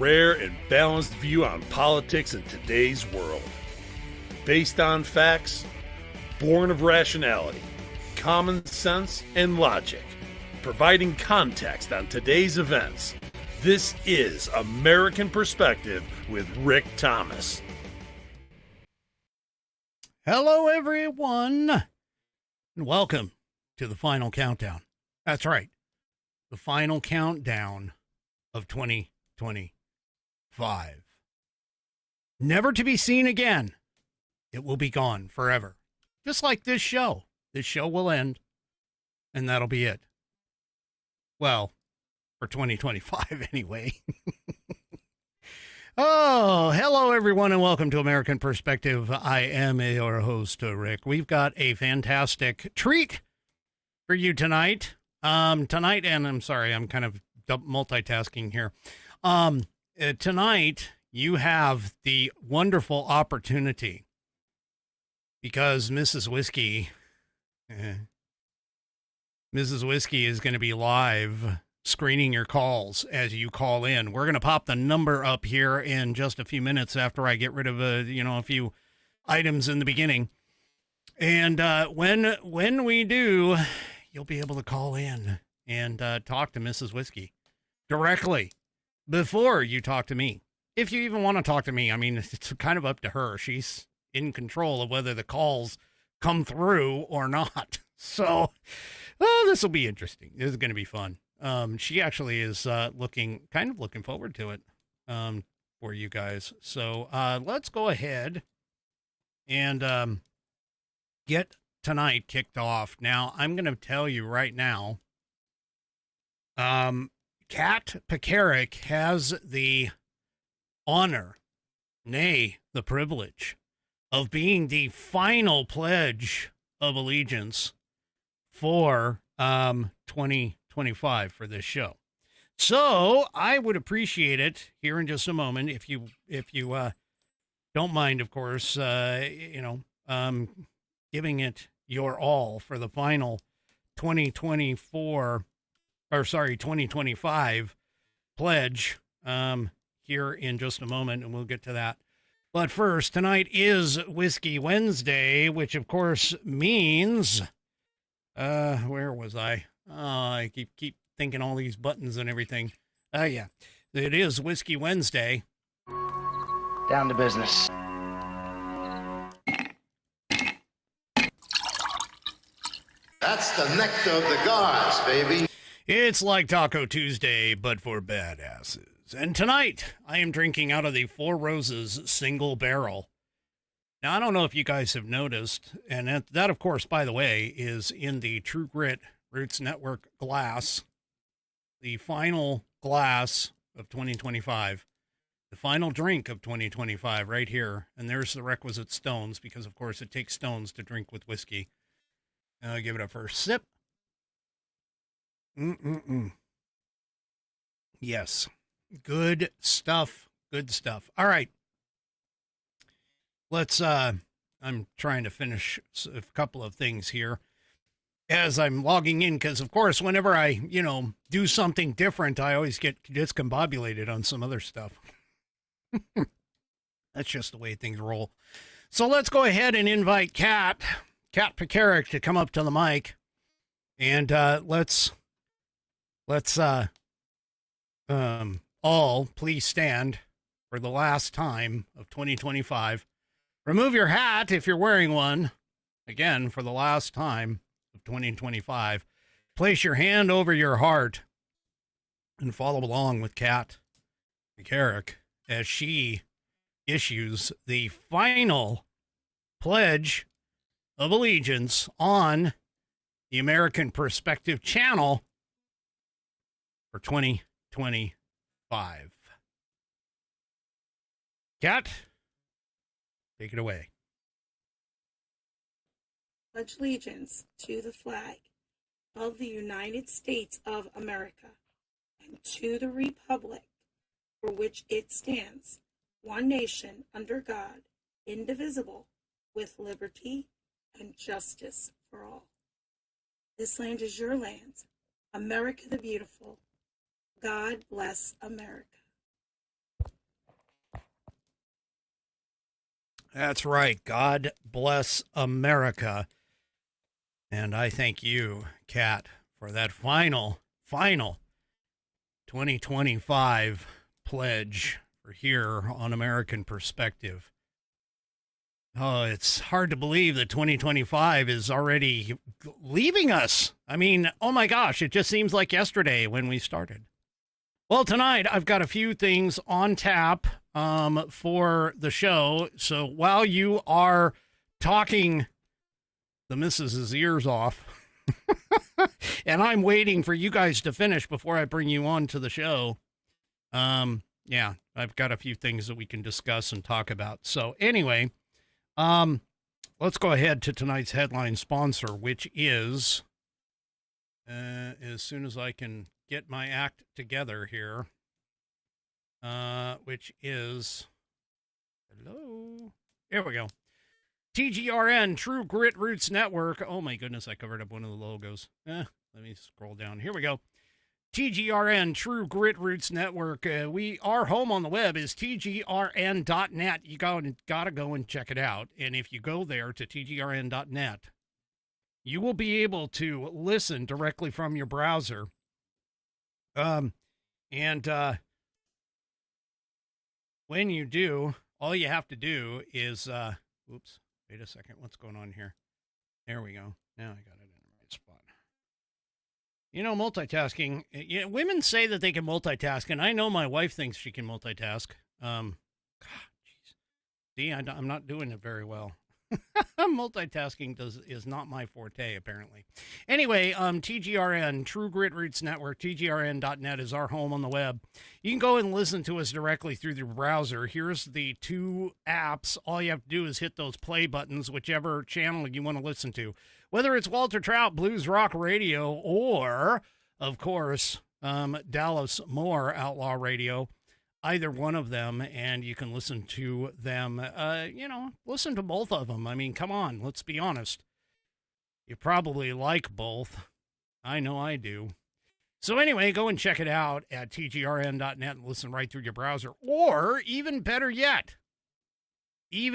rare and balanced view on politics in today's world. Based on facts, born of rationality, common sense, and logic, providing context on today's events. This is American Perspective with Rick Thomas. Hello, everyone, and welcome to the final countdown. That's right, the final countdown of 2025. Never to be seen again. It will be gone forever. Just like this show. This show will end, and that'll be it. Well, for 2025 anyway. Oh, hello, everyone, and welcome to American Perspective. I am your host, Rick. We've got a fantastic treat for you tonight. Tonight, and I'm sorry, I'm kind of multitasking here. Tonight, you have the wonderful opportunity, because Mrs. Whiskey is going to be live screening your calls as you call in. We're going to pop the number up here in just a few minutes after I get rid of a few items in the beginning. And when we do, you'll be able to call in and talk to Mrs. Whiskey directly before you talk to me. If you even want to talk to me, I mean, it's kind of up to her. She's in control of whether the calls come through or not. So, this will be interesting. This is going to be fun. She actually is looking forward to it for you guys. So let's go ahead and get tonight kicked off. Now, I'm going to tell you right now, Kat Pekarik has the honor, nay, the privilege of being the final pledge of allegiance for 2025 for this show. So I would appreciate it here in just a moment if you don't mind, of course, giving it your all for the final 2025 pledge here in just a moment, and we'll get to that. But first, tonight is Whiskey Wednesday, which of course means, where was I? Oh, I keep thinking all these buttons and everything. Yeah, it is Whiskey Wednesday. Down to business. That's the nectar of the gods, baby. It's like Taco Tuesday, but for badasses. And tonight, I am drinking out of the Four Roses single barrel. Now, I don't know if you guys have noticed, and that, of course, by the way, is in the True Grit Roots Network glass, the final glass of 2025, the final drink of 2025 right here. And there's the requisite stones, because, of course, it takes stones to drink with whiskey. I'll give it a first sip. Yes. Good stuff. Good stuff. All right. Let's, I'm trying to finish a couple of things here as I'm logging in, because, of course, whenever I, do something different, I always get discombobulated on some other stuff. That's just the way things roll. So let's go ahead and invite Kat Pekarik to come up to the mic, and let's all please stand for the last time of 2025. Remove your hat if you're wearing one. Again, for the last time of 2025. Place your hand over your heart and follow along with Kat Pekarik as she issues the final pledge of allegiance on the American Perspective channel for 2025. Kat, take it away. Pledge allegiance to the flag of the United States of America and to the republic for which it stands, one nation under God, indivisible, with liberty and justice for all. This land is your land, America the beautiful. God bless America. That's right. God bless America. And I thank you, Kat, for that final 2025 pledge for here on American Perspective. Oh, it's hard to believe that 2025 is already leaving us. I mean, oh my gosh, it just seems like yesterday when we started. Well, tonight I've got a few things on tap for the show. So while you are talking the missus's ears off, and I'm waiting for you guys to finish before I bring you on to the show, yeah, I've got a few things that we can discuss and talk about. So anyway, let's go ahead to tonight's headline sponsor, which is, as soon as I can get my act together here, which is, hello, here we go. TGRN, True Grit Roots Network. Oh my goodness, I covered up one of the logos. Let me scroll down. Here we go. TGRN, True Grit Roots Network. Our home on the web is tgrn.net. You gotta go and check it out. And if you go there to tgrn.net, you will be able to listen directly from your browser. When you do, all you have to do is, oops, wait a second. What's going on here? There we go. Now I got it in the right spot. You know, multitasking, women say that they can multitask, and I know my wife thinks she can multitask. God, jeez. See, I'm not doing it very well. Multitasking is not my forte, apparently. Anyway, TGRN, True Grit Roots Network, tgrn.net is our home on the web. You can go and listen to us directly through the browser. Here's the two apps. All you have to do is hit those play buttons, whichever channel you want to listen to. Whether it's Walter Trout, Blues Rock Radio, or, of course, Dallas Moore Outlaw Radio. Either one of them, and you can listen to them, listen to both of them. I mean, come on, let's be honest. You probably like both. I know I do. So anyway, go and check it out at tgrn.net and listen right through your browser. Or, even better yet, you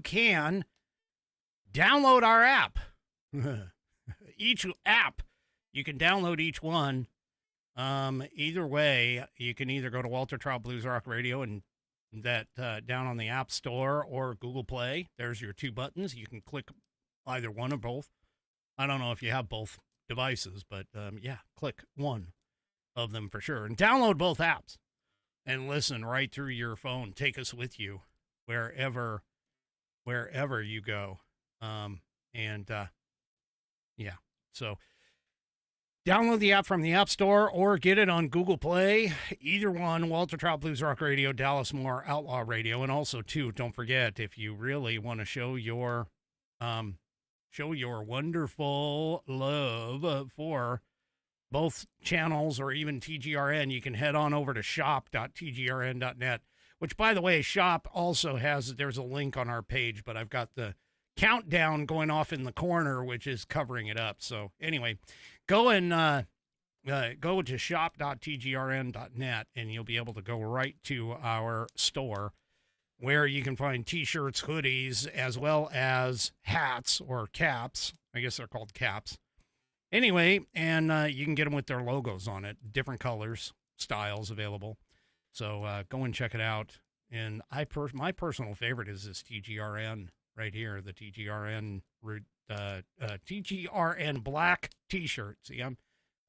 can download our app. Each app, you can download each one. Either way, you can either go to Walter Trout Blues Rock Radio and that down on the App Store or Google Play. There's your two buttons. You can click either one or both. I don't know if you have both devices, but yeah, click one of them for sure. And download both apps and listen right through your phone. Take us with you wherever you go. Yeah, so download the app from the App Store or get it on Google Play. Either one, Walter Trout Blues Rock Radio, Dallas Moore Outlaw Radio. And also, too, don't forget, if you really want to show your wonderful love for both channels or even TGRN, you can head on over to shop.tgrn.net, which, by the way, shop also there's a link on our page, but I've got the countdown going off in the corner, which is covering it up. So anyway, go and go to shop.tgrn.net, and you'll be able to go right to our store where you can find T-shirts, hoodies, as well as hats or caps. I guess they're called caps. Anyway, and you can get them with their logos on it, different colors, styles available. So go and check it out. And my personal favorite is this TGRN right here, the TGRN TGRN black T-shirt. See, I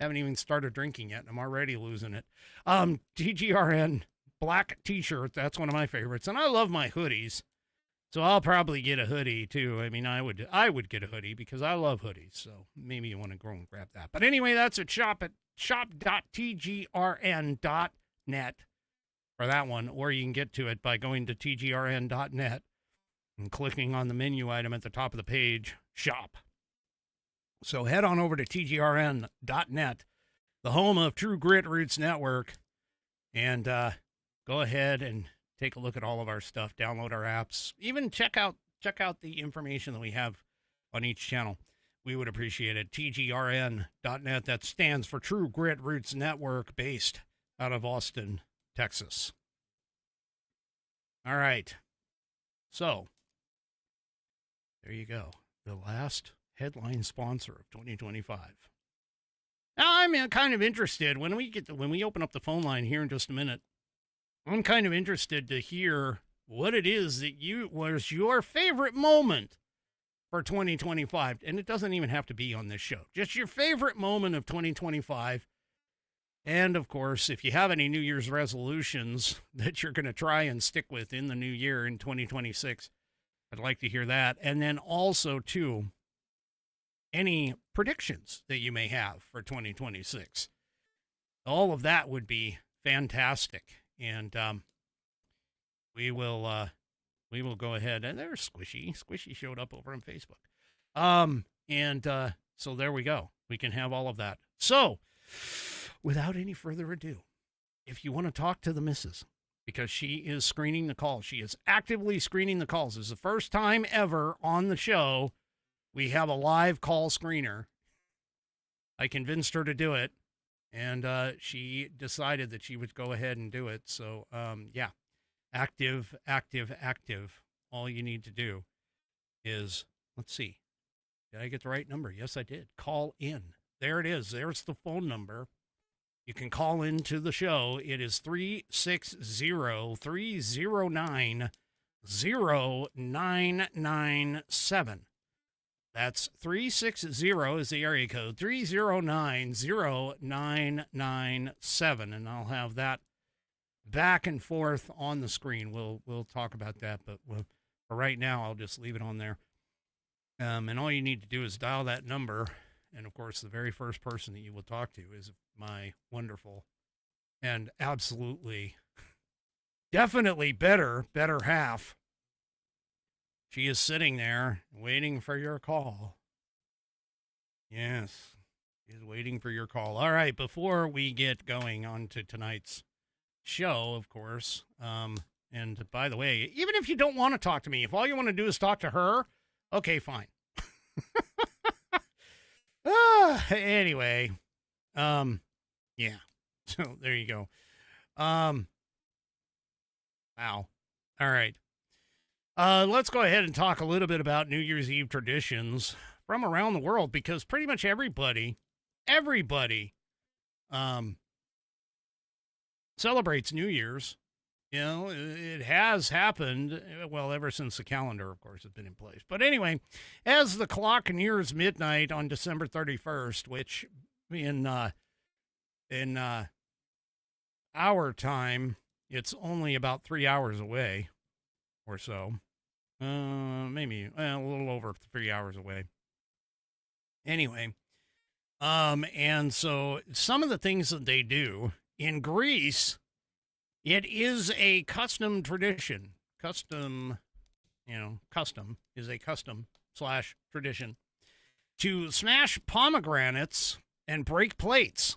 haven't even started drinking yet, and I'm already losing it. TGRN black T-shirt, that's one of my favorites, and I love my hoodies, so I'll probably get a hoodie too. I mean, I would get a hoodie because I love hoodies, so maybe you want to go and grab that. But anyway, that's at shop.tgrn.net for that one, or you can get to it by going to tgrn.net and clicking on the menu item at the top of the page, shop. So head on over to tgrn.net, the home of True Grit Roots Network, and go ahead and take a look at all of our stuff, download our apps, even check out the information that we have on each channel. We would appreciate it. tgrn.net, that stands for True Grit Roots Network, based out of Austin, Texas. All right. So, there you go. The last headline sponsor of 2025. Now, I'm kind of interested when we open up the phone line here in just a minute. I'm kind of interested to hear what it is that was your favorite moment for 2025. And it doesn't even have to be on this show. Just your favorite moment of 2025. And, of course, if you have any New Year's resolutions that you're going to try and stick with in the new year in 2026, I'd like to hear that. And then also, too, any predictions that you may have for 2026. All of that would be fantastic. And we will go ahead. And there's Squishy. Squishy showed up over on Facebook. So there we go. We can have all of that. So, without any further ado, if you want to talk to the missus, because she is screening the calls, she is actively screening the calls. This is the first time ever on the show we have a live call screener. I convinced her to do it, and she decided that she would go ahead and do it. So, yeah, active. All you need to do is, let's see, did I get the right number? Yes, I did. Call in. There it is. There's the phone number. You can call into the show. It is 360-309-0997. That's 360 is the area code, 309-0997. And I'll have that back and forth on the screen. We'll talk about that, but for right now, I'll just leave it on there. And all you need to do is dial that number. And, of course, the very first person that you will talk to is my wonderful and absolutely, definitely better half. She is sitting there waiting for your call. Yes, she is waiting for your call. All right, before we get going on to tonight's show, of course, and by the way, even if you don't want to talk to me, if all you want to do is talk to her, okay, fine. Anyway, yeah, so there you go. Wow. All right. Let's go ahead and talk a little bit about New Year's Eve traditions from around the world, because pretty much everybody, celebrates New Year's. You know, it has happened, well, ever since the calendar, of course, has been in place. But anyway, as the clock nears midnight on December 31st, which in our time, it's only about 3 hours away or so. Maybe a little over 3 hours away. Anyway, and so some of the things that they do in Greece, it is a custom tradition. Custom is a custom/tradition to smash pomegranates and break plates.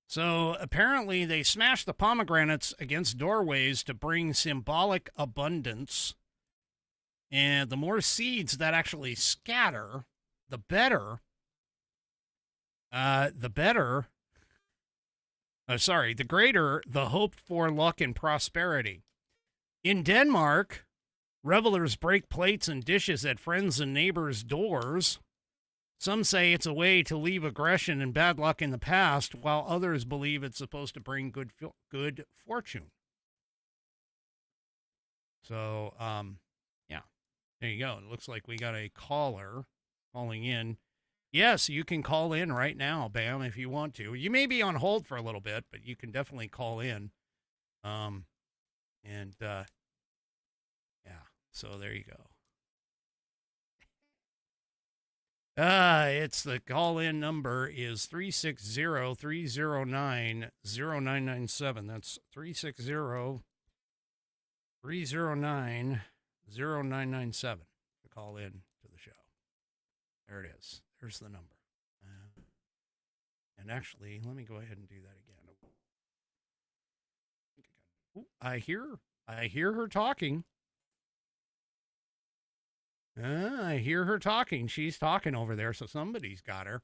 So apparently they smash the pomegranates against doorways to bring symbolic abundance. And the more seeds that actually scatter, the better. The greater the hope for luck and prosperity. In Denmark, revelers break plates and dishes at friends' and neighbors' doors. Some say it's a way to leave aggression and bad luck in the past, while others believe it's supposed to bring good fortune. So, yeah, there you go. It looks like we got a caller calling in. Yes, you can call in right now, Bam, if you want to. You may be on hold for a little bit, but you can definitely call in. Yeah, so there you go. It's the call-in number is 360-309-0997. That's 360-309-0997 to call in to the show. There it is. There's the number. And actually, let me go ahead and do that again. I hear her talking. I hear her talking. She's talking over there, so somebody's got her.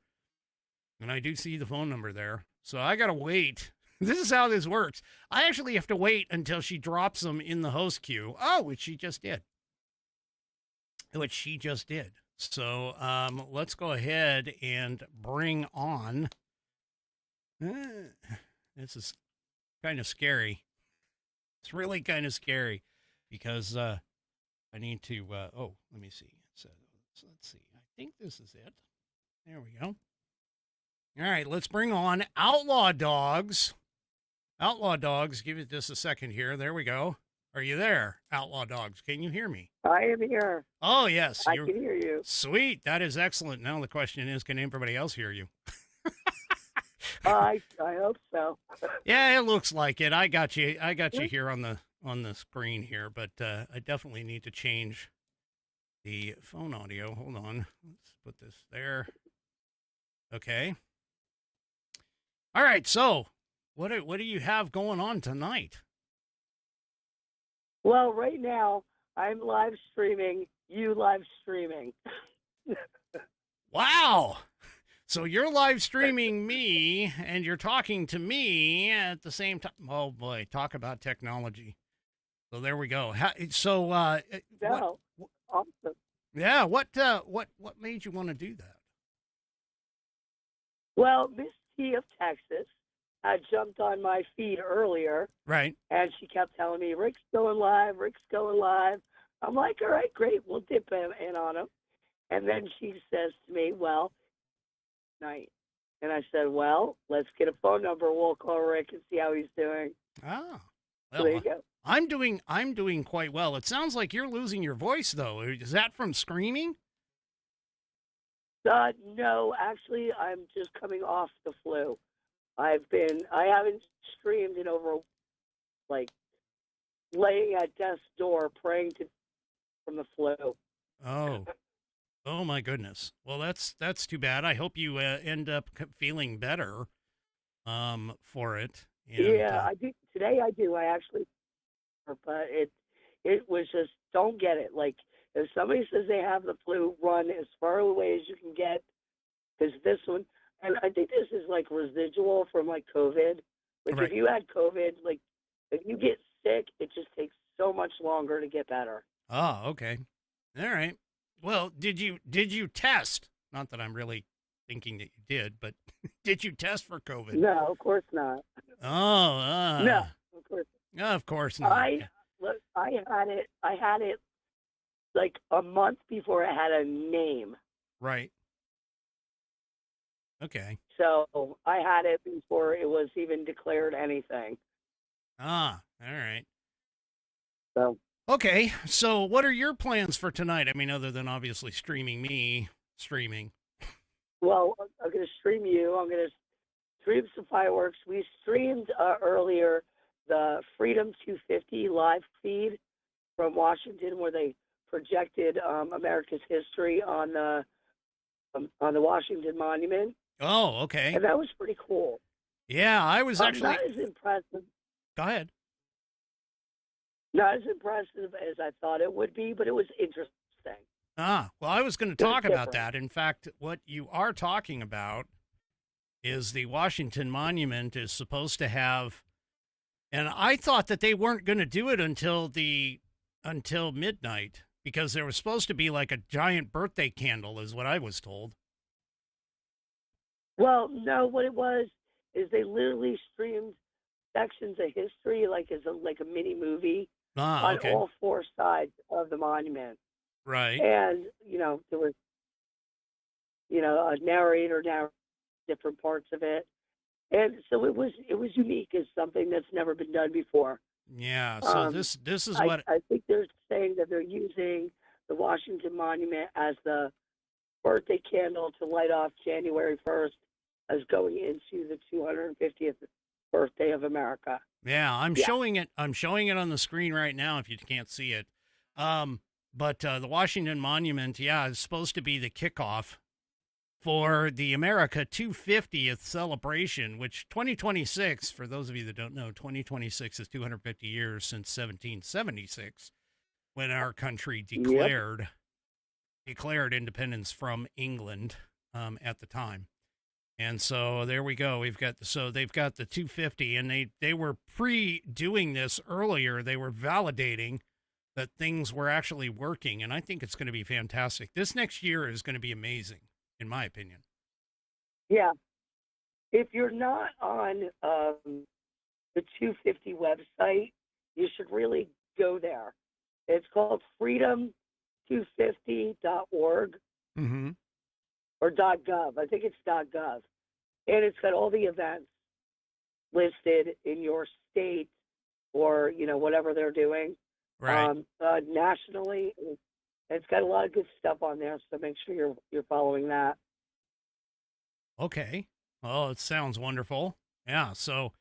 And I do see the phone number there. So I got to wait This is how this works. I actually have to wait until she drops them in the host queue. Oh, which she just did. So let's go ahead and bring on. This is kind of scary. It's really kind of scary because I need to. Let me see. So let's see. I think this is it. There we go. All right, let's bring on Outlaw Dogs. Outlaw Dogs, give it just a second here. There we go. Are you there, Outlaw Dogs? Can you hear me? I am here. Oh, yes. I can hear you. Sweet. That is excellent. Now the question is, can everybody else hear you? I hope so. Yeah, it looks like it. I got you here on the screen here, but I definitely need to change the phone audio. Hold on. Let's put this there. Okay. All right, so what do you have going on tonight? Well, right now I'm live streaming. You live streaming. Wow. So you're live streaming me and you're talking to me at the same time. Oh boy, talk about technology. So there we go. No, awesome. Yeah, what made you want to do that? Well, Miss T of Texas had jumped on my feed earlier. Right. And she kept telling me, Rick's going live, Rick's going live. I'm like, all right, great, we'll dip in on him. And then she says to me, well, night. And I said, well, let's get a phone number. We'll call Rick and see how he's doing. Oh, well, so there you go. I'm doing quite well. It sounds like you're losing your voice, though. Is that from screaming? No, actually, I'm just coming off the flu. I haven't streamed in over, like, laying at death's door praying from the flu. Oh my goodness. Well, that's too bad. I hope you end up feeling better for it. And, yeah, I do. Today I do. I actually, but it was just, don't get it. Like, if somebody says they have the flu, run as far away as you can get, because this one, and I think this is like residual from like COVID. Like, right. If you had COVID, like, if you get sick, it just takes so much longer to get better. Oh, okay. All right. Well, did you test? Not that I'm really thinking that you did, but did you test for COVID? No, of course not. Oh, no, of course. Of course not. I had it like a month before it had a name. Right. Okay. So I had it before it was even declared anything. Ah, all right. So. Okay, so what are your plans for tonight? I mean, other than obviously streaming. Well, I'm going to stream you. I'm going to stream some fireworks. We streamed earlier the Freedom 250 live feed from Washington, where they projected America's history on the Washington Monument. Oh, okay. And that was pretty cool. Yeah, I was actually not as impressive. Go ahead. Not as impressive as I thought it would be, but it was interesting. Well, I was going to talk about that. In fact, what you are talking about is the Washington Monument is supposed to have, and I thought that they weren't going to do it until midnight, because there was supposed to be like a giant birthday candle, is what I was told. Well, no, what it was is they literally streamed sections of history, like as a mini movie. On all four sides of the monument. Right. And, there was, a narrator different parts of it. And so it was unique as something that's never been done before. Yeah. So this is what I think they're saying that they're using the Washington Monument as the birthday candle to light off January 1st as going into the 250th birthday of America. Yeah, I'm showing it on the screen right now if you can't see it. But the Washington Monument, is supposed to be the kickoff for the America 250th celebration, which 2026, for those of you that don't know, 2026 is 250 years since 1776, when our country declared independence from England at the time. And so there we go. They've got the 250, and they were doing this earlier. They were validating that things were actually working, and I think it's going to be fantastic. This next year is going to be amazing, in my opinion. Yeah. If you're not on the 250 website, you should really go there. It's called freedom250.org Mm-hmm. or .gov. I think it's .gov. And it's got all the events listed in your state or, whatever they're doing. Right. Nationally. And it's got a lot of good stuff on there, so make sure you're following that. Okay. Well, it sounds wonderful. Yeah. So,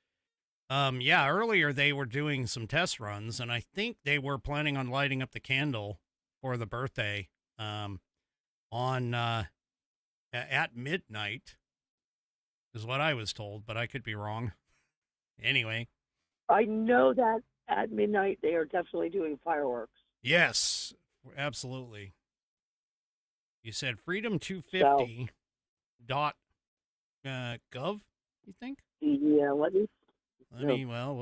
earlier they were doing some test runs, and I think they were planning on lighting up the candle for the birthday, at midnight is what I was told, but I could be wrong. Anyway. I know that at midnight they are definitely doing fireworks. Yes, absolutely. You said freedom250 .gov, you think? Yeah, we'll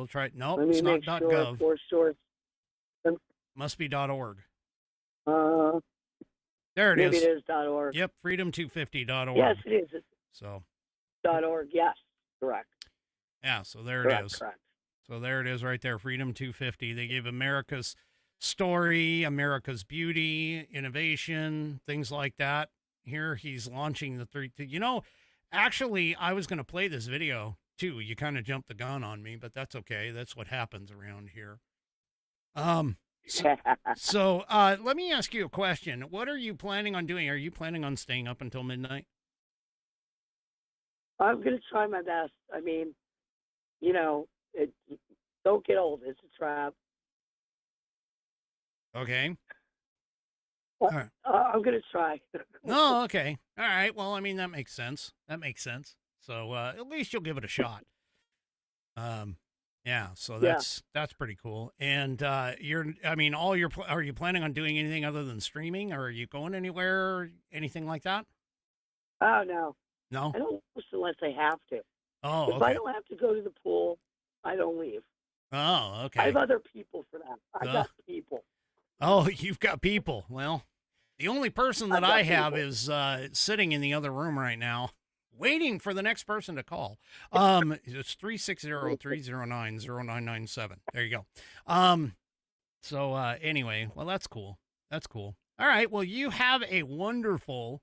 try it. Nope, let it's me not make sure .gov. For sure. Must be .org. There it is. Maybe it is .org. Yep, freedom250.org. Yes, it is. It's so .org, yes, correct. Yeah, so there Correct, it is. correct. So there it is right there, Freedom250. They gave America's story, America's beauty, innovation, things like that. Here he's launching the three. Actually, I was going to play this video too. You kind of jumped the gun on me, but that's okay. That's what happens around here. So let me ask you a question. What are you planning on doing? Are you planning on staying up until midnight? I'm going to try my best. I mean, don't get old. It's a trap. Okay. Right. I'm going to try. Oh, okay. All right. Well, I mean, that makes sense. So at least you'll give it a shot. Yeah. So that's pretty cool. And are you planning on doing anything other than streaming, or are you going anywhere, or anything like that? Oh, no. No? I don't listen unless I have to. Oh, If okay. I don't have to go to the pool, I don't leave. Oh, okay. I have other people for that. I got people. Oh, you've got people. Well, the only person that I have is sitting in the other room right now, waiting for the next person to call. It's 360-309-0997. There you go. So anyway, well, that's cool. That's cool. All right. Well, you have a wonderful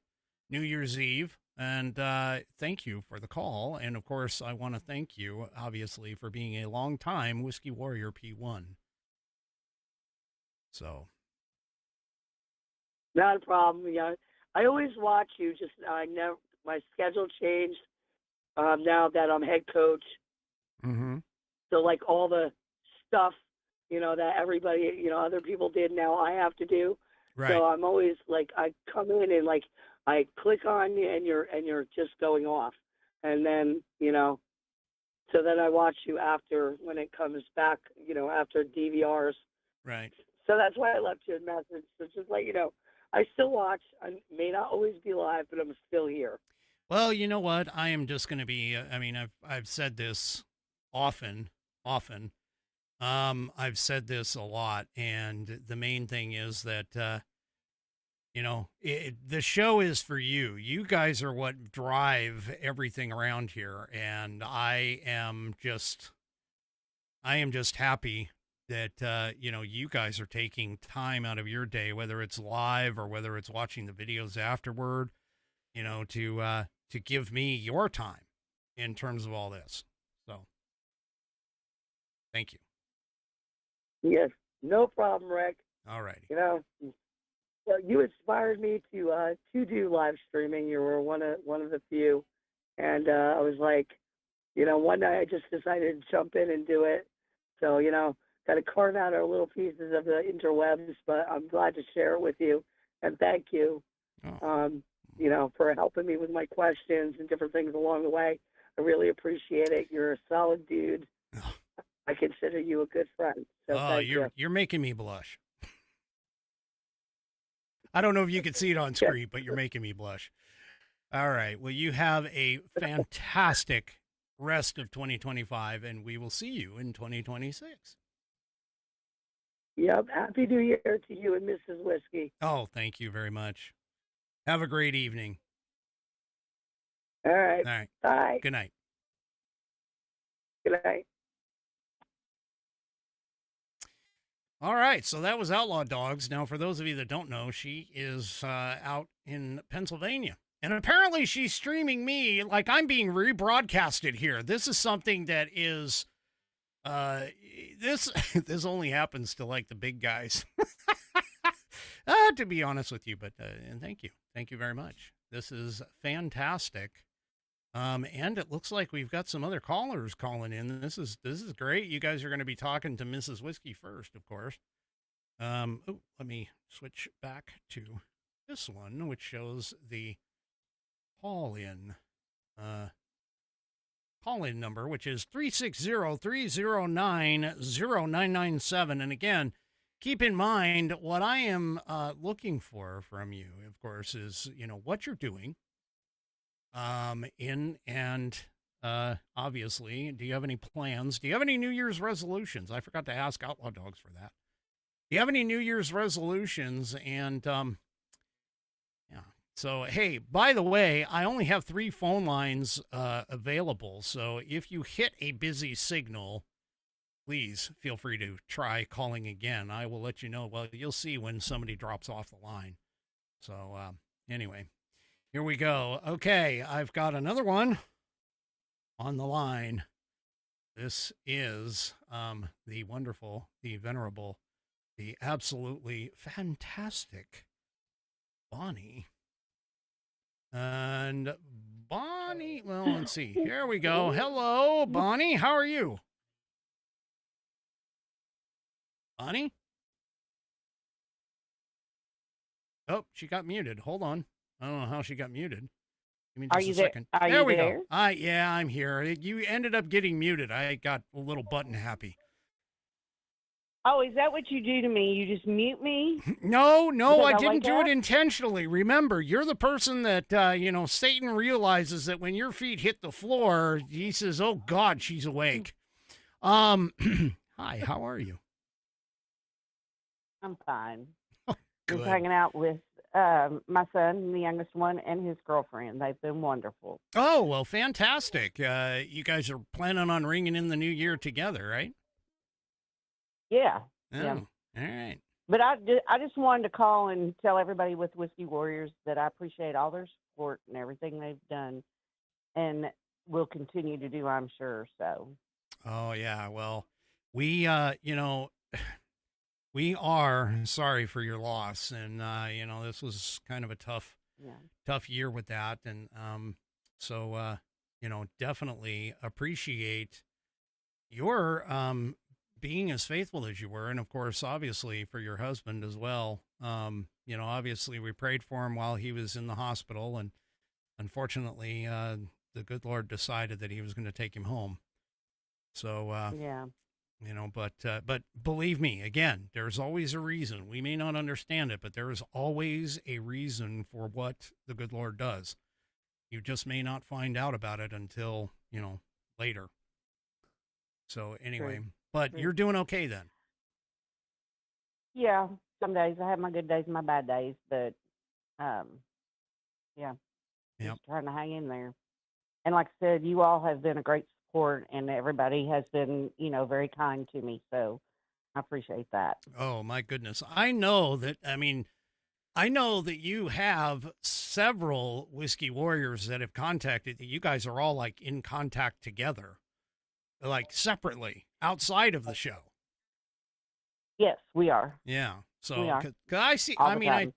New Year's Eve. And thank you for the call. And, of course, I want to thank you, obviously, for being a long-time Whiskey Warrior P1. So. Not a problem. Yeah, I always watch you. My schedule changed now that I'm head coach. Mm-hmm. So, like, all the stuff, that everybody, other people did, now I have to do. Right. So I'm always, like, I come in and, like, I click on you and you're just going off. And then, so then I watch you after when it comes back, after DVRs. Right. So that's why I left you a message. So just let you know, I still watch. I may not always be live, but I'm still here. Well, you know what? I am just going to be, I've said this often. I've said this a lot. And the main thing is that, the show is for you. You guys are what drive everything around here. And I am just happy that, you guys are taking time out of your day, whether it's live or whether it's watching the videos afterward, to give me your time in terms of all this. So thank you. Yes, no problem, Rick. All righty. You inspired me to do live streaming. You were one of the few, and I was like, one night I just decided to jump in and do it. So got to carve out our little pieces of the interwebs, but I'm glad to share it with you, and thank you, for helping me with my questions and different things along the way. I really appreciate it. You're a solid dude. I consider you a good friend. So you're making me blush. I don't know if you can see it on screen, but you're making me blush. All right. Well, you have a fantastic rest of 2025, and we will see you in 2026. Yep. Happy New Year to you and Mrs. Whiskey. Oh, thank you very much. Have a great evening. All right. All right. Bye. Good night. Good night. All right, so that was Outlaw Dogs. Now, for those of you that don't know, she is out in Pennsylvania. And apparently she's streaming me like I'm being rebroadcasted here. This is something that is, this only happens to like the big guys, to be honest with you. But and thank you. Thank you very much. This is fantastic. And it looks like we've got some other callers calling in. This is great. You guys are going to be talking to Mrs. Whiskey first, of course. Let me switch back to this one, which shows the call-in number, which is 360-309-0997. And again, keep in mind what I am looking for from you, of course, is, what you're doing. Obviously, do you have any plans? Do you have any New Year's resolutions? I forgot to ask Outlaw Dogs for that. Do you have any New Year's resolutions? And, yeah. So, hey, by the way, I only have 3 phone lines, available. So if you hit a busy signal, please feel free to try calling again. I will let you know. Well, you'll see when somebody drops off the line. So, anyway. Here we go. Okay, I've got another one on the line. This is the wonderful, the venerable, the absolutely fantastic Bonnie. And Bonnie, well, let's see. Here we go. Hello, Bonnie. How are you? Bonnie? Oh, she got muted. Hold on. I don't know how she got muted. Give me just a second. There we go. Yeah, I'm here. You ended up getting muted. I got a little button happy. Oh, is that what you do to me? You just mute me? No, I didn't do it intentionally. Remember, you're the person that, Satan realizes that when your feet hit the floor, he says, oh, God, she's awake. Hi, how are you? I'm fine. Oh, good. Just hanging out with my son, the youngest one, and his girlfriend. They've been wonderful. Oh, well, fantastic. You guys are planning on ringing in the new year together, right? Yeah. Oh, yeah. All right. But I just wanted to call and tell everybody with Whiskey Warriors that I appreciate all their support and everything they've done and will continue to do, I'm sure. So. Oh, yeah. Well, we, we are sorry for your loss. And, this was kind of a tough year with that. And so, definitely appreciate your being as faithful as you were. And, of course, obviously for your husband as well. Obviously we prayed for him while he was in the hospital. And unfortunately, the good Lord decided that he was going to take him home. So, yeah. But believe me, again, there's always a reason. We may not understand it, but there is always a reason for what the good Lord does. You just may not find out about it until, later. So anyway, True. But you're doing okay then. Yeah. Some days I have my good days and my bad days, but, yeah. Yep. Just trying to hang in there. And like I said, you all have been a great support, and everybody has been, very kind to me. So I appreciate that. Oh my goodness. I know that you have several Whiskey Warriors that have contacted you. You guys are all like in contact together, like separately outside of the show. Yes, we are. Yeah. So we are. 'cause I see, All the time,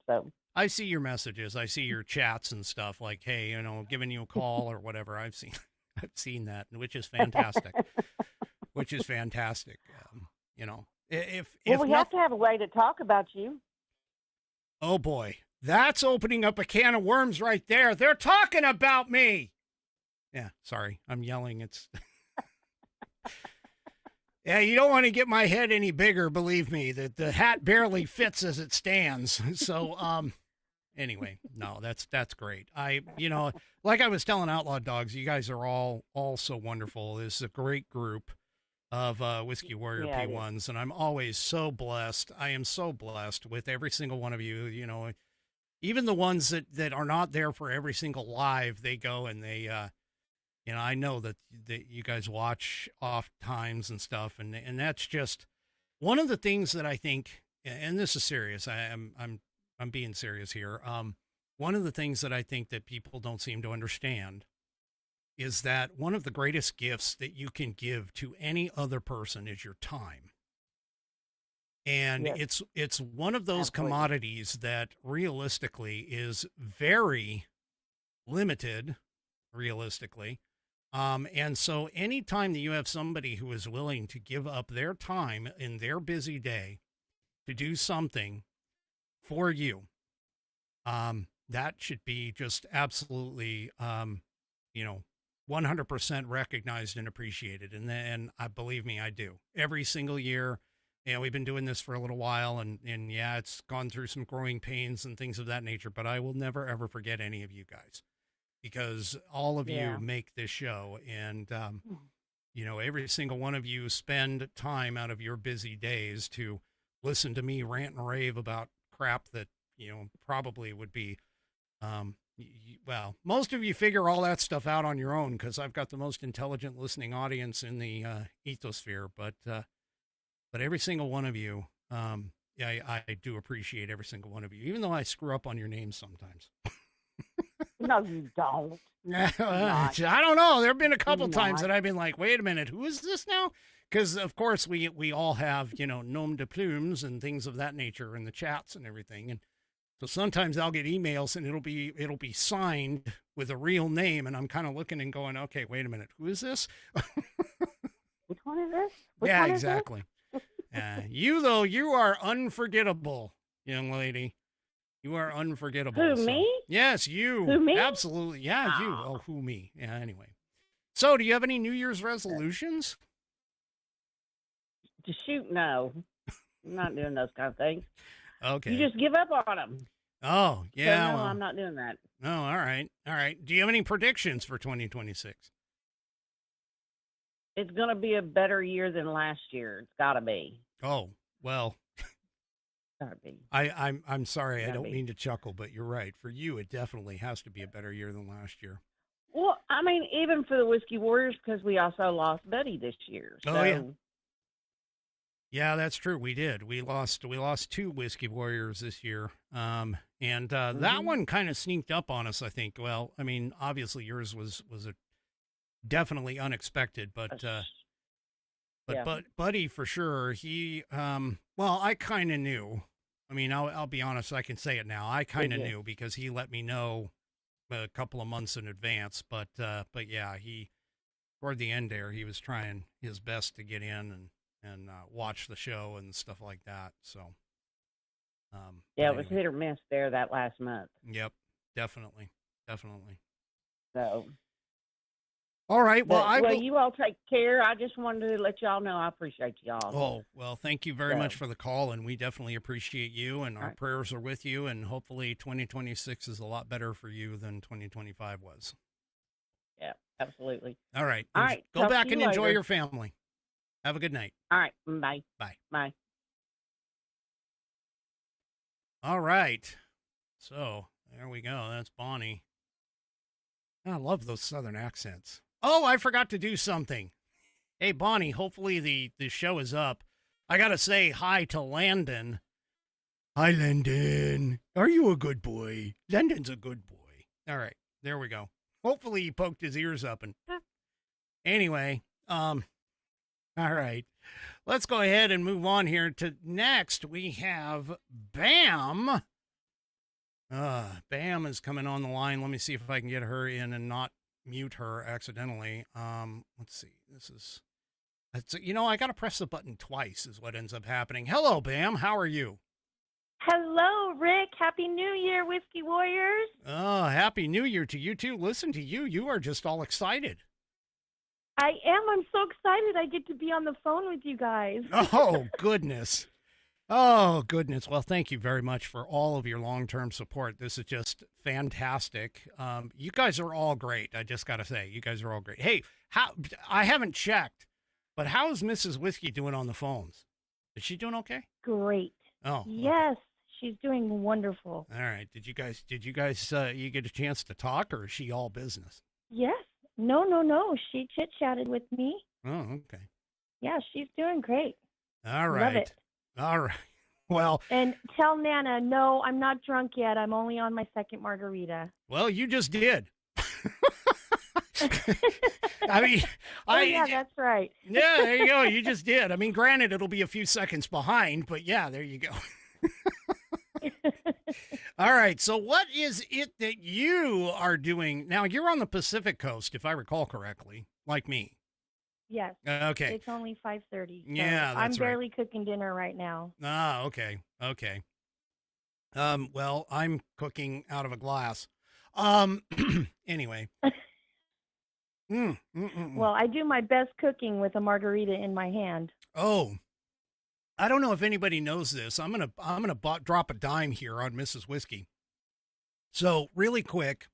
I see your messages. I see your chats and stuff like, hey, giving you a call or whatever. I've seen that, which is fantastic. If we have to have a way to talk about you. Oh boy, that's opening up a can of worms right there. They're talking about me. Yeah, sorry, I'm yelling. It's yeah, you don't want to get my head any bigger. Believe me, that the hat barely fits as it stands. So, anyway, no, that's great. Like I was telling Outlaw Dogs, you guys are all so wonderful. This is a great group of Whiskey Warrior P1s, and I'm always so blessed. I am so blessed with every single one of you. Even the ones that are not there for every single live, they go and they, I know that you guys watch oft times and stuff, and that's just one of the things that I think, and this is serious. I'm being serious here. One of the things that I think that people don't seem to understand is that one of the greatest gifts that you can give to any other person is your time. And it's one of those commodities that realistically is very limited, realistically. And so anytime that you have somebody who is willing to give up their time in their busy day to do something for you, that should be just absolutely, 100% recognized and appreciated. And believe me, I do. Every single year, we've been doing this for a little while, and it's gone through some growing pains and things of that nature, but I will never, ever forget any of you guys, because all of you make this show. And, every single one of you spend time out of your busy days to listen to me rant and rave about crap that, probably would be, most of you figure all that stuff out on your own, because I've got the most intelligent listening audience in the ethosphere. But every single one of you, I do appreciate every single one of you, even though I screw up on your names sometimes. No, you don't. I don't know. There have been a couple times that I've been like, wait a minute, who is this now? Because, of course, we all have, nom de plumes and things of that nature in the chats and everything. And so sometimes I'll get emails and it'll be signed with a real name. And I'm kind of looking and going, okay, wait a minute, who is this? Which one is this? Yeah, exactly. You are unforgettable, young lady. You are unforgettable. Who, me? Yes, you. Who, me? Absolutely. Yeah, you. Oh, who, me? Yeah, anyway. So, do you have any New Year's resolutions? To shoot, no. I'm not doing those kind of things. Okay. You just give up on them. Oh, yeah. So, no, I'm not doing that. Oh, all right. All right. Do you have any predictions for 2026? It's going to be a better year than last year. It's got to be. Oh, well. Gotta be. I'm sorry. I don't mean to chuckle, but you're right. For you, it definitely has to be a better year than last year. Well, I mean, even for the Whiskey Warriors, because we also lost Buddy this year. So. Oh, yeah. Yeah, that's true. We did. We lost 2 Whiskey Warriors this year. That one kind of sneaked up on us, I think. Well, I mean, obviously yours was definitely unexpected, but Buddy for sure. He, I kind of knew. I mean, I'll be honest. I can say it now. I kind of knew because he let me know a couple of months in advance. But yeah, he toward the end there, he was trying his best to get in and watch the show and stuff like that. So, it was hit or miss there that last month. Yep, definitely. So. All right. Well, you all take care. I just wanted to let y'all know I appreciate y'all. Oh, well, thank you very much for the call, and we definitely appreciate you, and our prayers are with you, and hopefully 2026 is a lot better for you than 2025 was. Yeah, absolutely. All right. All right. Go back and enjoy your family. Have a good night. All right. Bye. Bye. Bye. All right. So there we go. That's Bonnie. I love those Southern accents. Oh, I forgot to do something. Hey, Bonnie, hopefully the show is up. I got to say hi to Landon. Hi, Landon. Are you a good boy? Landon's a good boy. All right, there we go. Hopefully he poked his ears up. And anyway, all right. Let's go ahead and move on here to next. We have Bam. Bam is coming on the line. Let me see if I can get her in and not mute her accidentally. Let's see. I got to press the button twice is what ends up happening. Hello, Bam. How are you? Hello, Rick. Happy New Year, Whiskey Warriors. Oh, Happy New Year to you, too. Listen to you. You are just all excited. I am. I'm so excited I get to be on the phone with you guys. Oh, goodness. Oh, goodness. Well, thank you very much for all of your long-term support. This is just fantastic. You guys are all great. I just got to say, you guys are all great. Hey, I haven't checked, but how is Mrs. Whiskey doing on the phones? Is she doing okay? Great. Oh, yes, she's doing wonderful. all right. Did you guys, you get a chance to talk, or is she all business? Yes. No. She chit-chatted with me. Oh, okay. Yeah, she's doing great. All right. Love it. All right. Well, And tell Nana, no, I'm not drunk yet. I'm only on my second margarita. well, you just did. I mean, Yeah, that's right. Yeah, there you go. You just did. I mean, granted, it'll be a few seconds behind, but yeah, there you go. All right. So what is it that you are doing? Now, you're on the Pacific Coast, if I recall correctly, like me. Yes. Okay. It's only 5:30. So Yeah, I'm that's right. barely cooking dinner right now. Ah, okay. Okay. Well, I'm cooking out of a glass. Anyway. Well, I do my best cooking with a margarita in my hand. Oh, I don't know if anybody knows this. I'm gonna drop a dime here on Mrs. Whiskey. So really quick,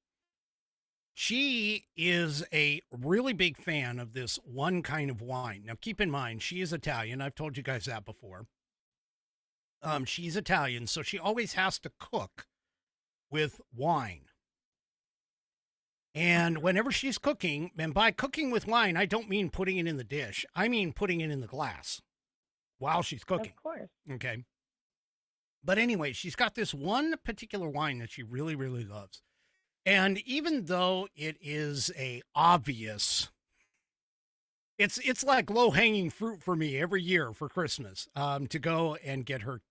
she is a really big fan of this one kind of wine. Now, keep in mind, she is Italian. I've told you guys that before. She's Italian, so she always has to cook with wine. And whenever she's cooking, and by cooking with wine, I don't mean putting it in the dish. I mean putting it in the glass while she's cooking. Of course. Okay. But anyway, she's got this one particular wine that she really, really loves. And even though it is a obvious, it's like low-hanging fruit for me every year for Christmas, to go and get her,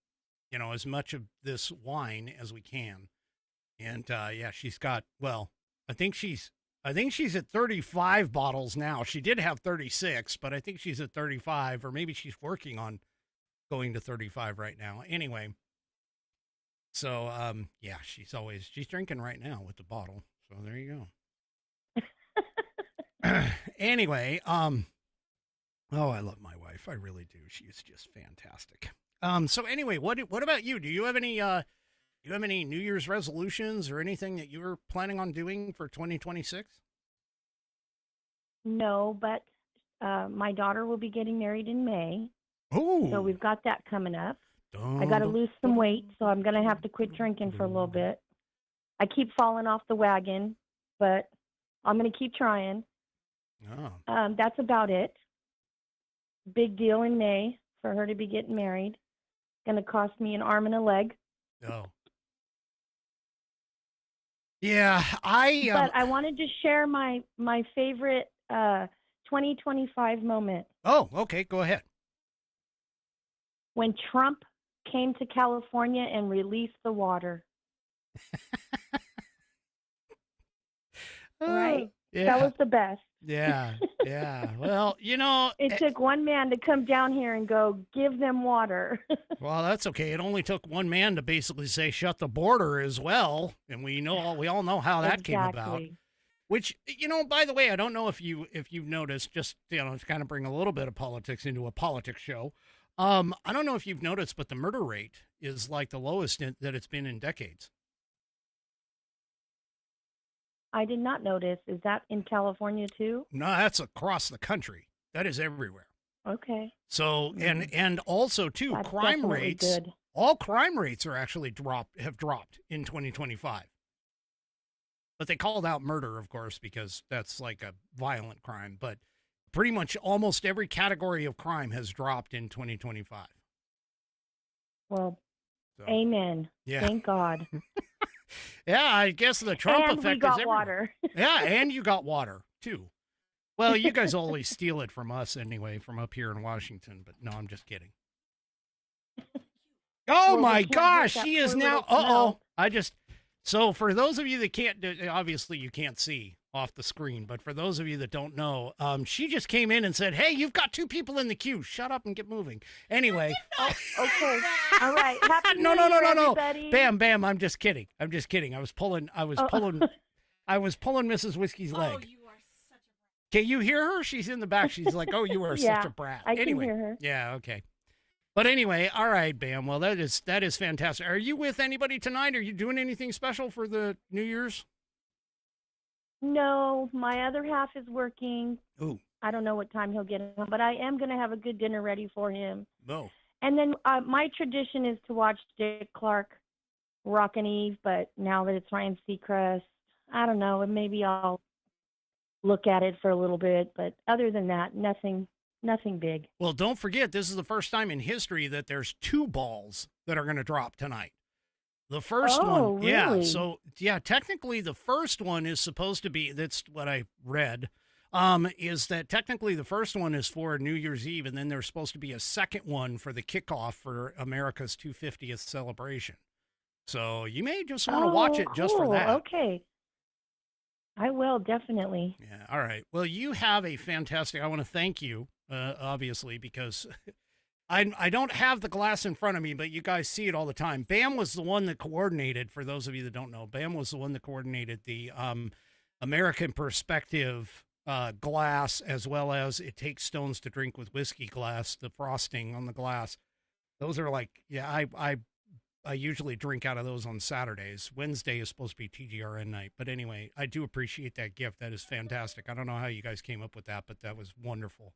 as much of this wine as we can. And yeah, she's got, well, I think she's at 35 bottles now. She did have 36, but I think she's at 35, or maybe she's working on going to 35 right now. Anyway, so yeah, she's drinking right now with the bottle. So there you go. Anyway, oh, I love my wife. I really do. She is just fantastic. So anyway, what about you? Do you have any New Year's resolutions or anything that you were planning on doing for 2026? No, but my daughter will be getting married in May. Oh. So we've got that coming up. I got to lose some weight, so I'm going to have to quit drinking for a little bit. I keep falling off the wagon, but I'm going to keep trying. Oh. That's about it. Big deal in May for her to be getting married. Going to cost me an arm and a leg. Oh. Yeah, But I wanted to share my favorite 2025 moment. Oh, okay, go ahead. When Trump came to California and released the water. Right? Yeah. That was the best. Yeah. Well, it took one man to come down here and go, give them water. Well, that's okay. It only took one man to basically say shut the border as well, and we all know how that came about. Which, by the way, I don't know if you've noticed, just to kind of bring a little bit of politics into a politics show. I don't know if you've noticed, but the murder rate is like the lowest that it's been in decades. I did not notice. Is that in California too? No, that's across the country. That is everywhere. Okay. So, and also too, That's crime definitely rates, good. all crime rates are actually have dropped in 2025. But they called out murder, of course, because that's like a violent crime. But pretty much almost every category of crime has dropped in 2025. Well, So, amen. yeah. Thank God. Yeah, I guess the Trump And effect we got is water. Yeah, and you got water, too. Well, you guys always steal it from us anyway, from up here in Washington. But no, I'm just kidding. Oh, Well, my we can't gosh, get that she is poor now. little smell. So for those of you that can't, obviously you can't see off the screen, but for those of you that don't know, she just came in and said, "Hey, you've got 2 people in the queue. Shut up and get moving." Anyway. Okay. All right. Happy No. New Year, everybody. Bam. I'm just kidding. I was pulling Mrs. Whiskey's leg. you are such a brat. Can you hear her? She's in the back. She's like, "Oh, you are Yeah, such a brat." I can Anyway. hear her. Yeah, okay. But anyway, all right, Bam. Well, that is fantastic. Are you with anybody tonight? Are you doing anything special for the New Year's? No, my other half is working. Ooh. I don't know what time he'll get home, but I am going to have a good dinner ready for him. No. And then my tradition is to watch Dick Clark, Rockin' Eve, but now that it's Ryan Seacrest, I don't know, and maybe I'll look at it for a little bit. But other than that, nothing big. Well, don't forget, this is the first time in history that there's 2 balls that are going to drop tonight. The first one, really? yeah. So, yeah, technically the first one is supposed to be, that's what I read, is that technically the first one is for New Year's Eve, and then there's supposed to be a second one for the kickoff for America's 250th celebration. So you may just want to watch it just for that. Okay. I will, definitely. Yeah, all right. Well, you have a fantastic, I want to thank you, obviously, because I don't have the glass in front of me, but you guys see it all the time. Bam was the one that coordinated, for those of you that don't know, Bam was the one that coordinated the American Perspective glass, as well as It Takes Stones to Drink with Whiskey glass, the frosting on the glass. Those are like, yeah, I usually drink out of those on Saturdays. Wednesday is supposed to be TGRN night. But anyway, I do appreciate that gift. That is fantastic. I don't know how you guys came up with that, but that was wonderful.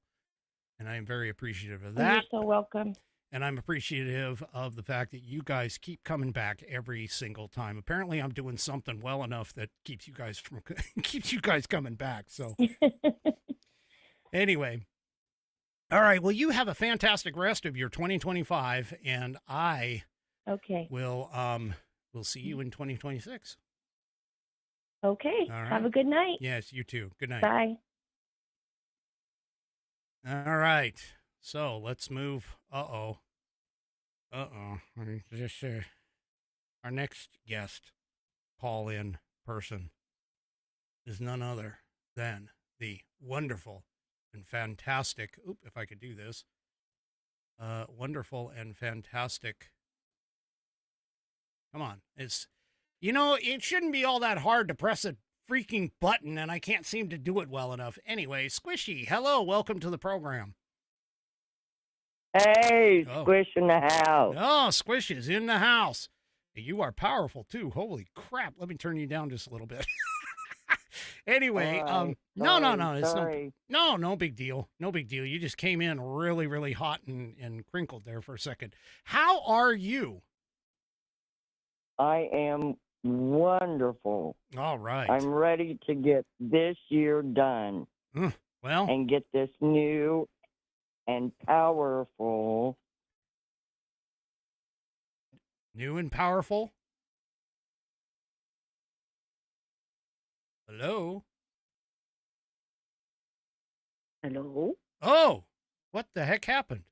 And I am very appreciative of that. You're so welcome. And I'm appreciative of the fact that you guys keep coming back every single time. Apparently I'm doing something well enough that keeps you guys coming back. So anyway. All right. Well, you have a fantastic rest of your 2025, and okay. We'll see you in 2026. Okay. All right. Have a good night. Yes, you too. Good night. Bye. All right. So let's move. Just our next guest call-in person is none other than the wonderful and fantastic. If I could do this. Wonderful and fantastic. Come on. It shouldn't be all that hard to press a freaking button, and I can't seem to do it well enough. Anyway, Squishy, hello. Welcome to the program. Hey, Squish in the house. Oh, Squish is in the house. You are powerful, too. Holy crap. Let me turn you down just a little bit. Anyway, no. It's no big deal. No big deal. You just came in really, really hot and crinkled there for a second. How are you? I am wonderful. All right. I'm ready to get this year done. Well. And get this new and powerful. New and powerful? Hello? Hello? Oh, what the heck happened?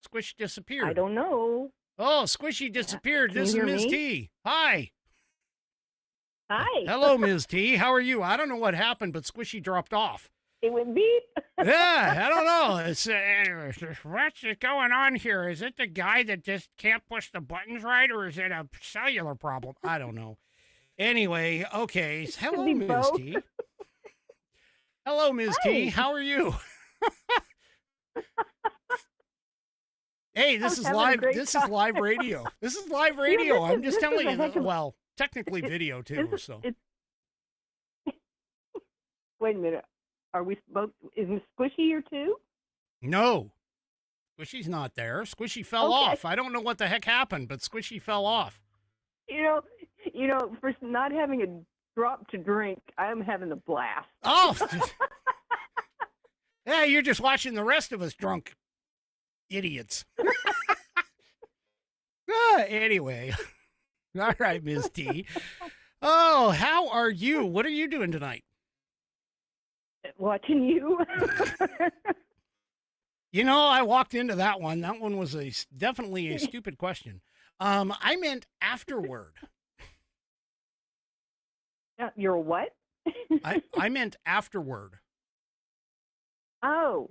Squish disappeared. I don't know. Oh, Squishy disappeared. Can This is you hear Ms. me? T. Hi. Hi. Hello, Ms. T. How are you? I don't know what happened, but Squishy dropped off. It went beep. Yeah, I don't know. It's what's going on here? Is it the guy that just can't push the buttons right, or is it a cellular problem? I don't know. Anyway, okay. Hello, Ms. both. T. Hello, Ms. T. How are you? Hey, this is live. This is live radio. This is live radio. I'm just telling you. Well, technically video too. So. Wait a minute. Are we both? Is Miss Squishy here too? No, Squishy's not there. Squishy fell off. I don't know what the heck happened, but Squishy fell off. You know, for not having a drop to drink, I am having a blast. Oh. Yeah, you're just watching the rest of us drunk idiots. Anyway. All right, Ms. T. Oh, how are you? What are you doing tonight? Watching you. I walked into that one. That one was definitely a stupid question. I meant afterward. You're what? I meant afterward. Oh,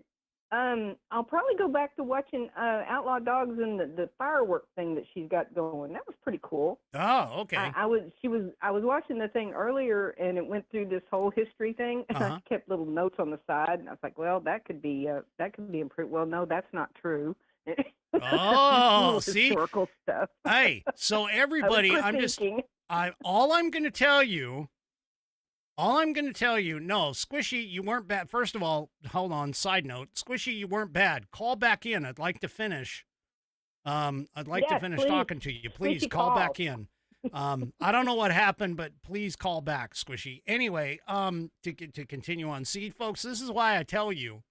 I'll probably go back to watching Outlaw Dogs and the firework thing that she's got going. That was pretty cool. Oh, okay. I was watching the thing earlier, and it went through this whole history thing. I kept little notes on the side, and I was like, well, that could be improved. Well, no, that's not true. Oh, see, historical stuff. hey, so everybody, all I'm going to tell you, no, Squishy, you weren't bad. First of all, hold on, side note, Squishy, you weren't bad. Call back in. I'd like to finish. Please. Talking to you. Please Squishy, call back in. I don't know what happened, but please call back, Squishy. Anyway, to continue on. See, folks, this is why I tell you,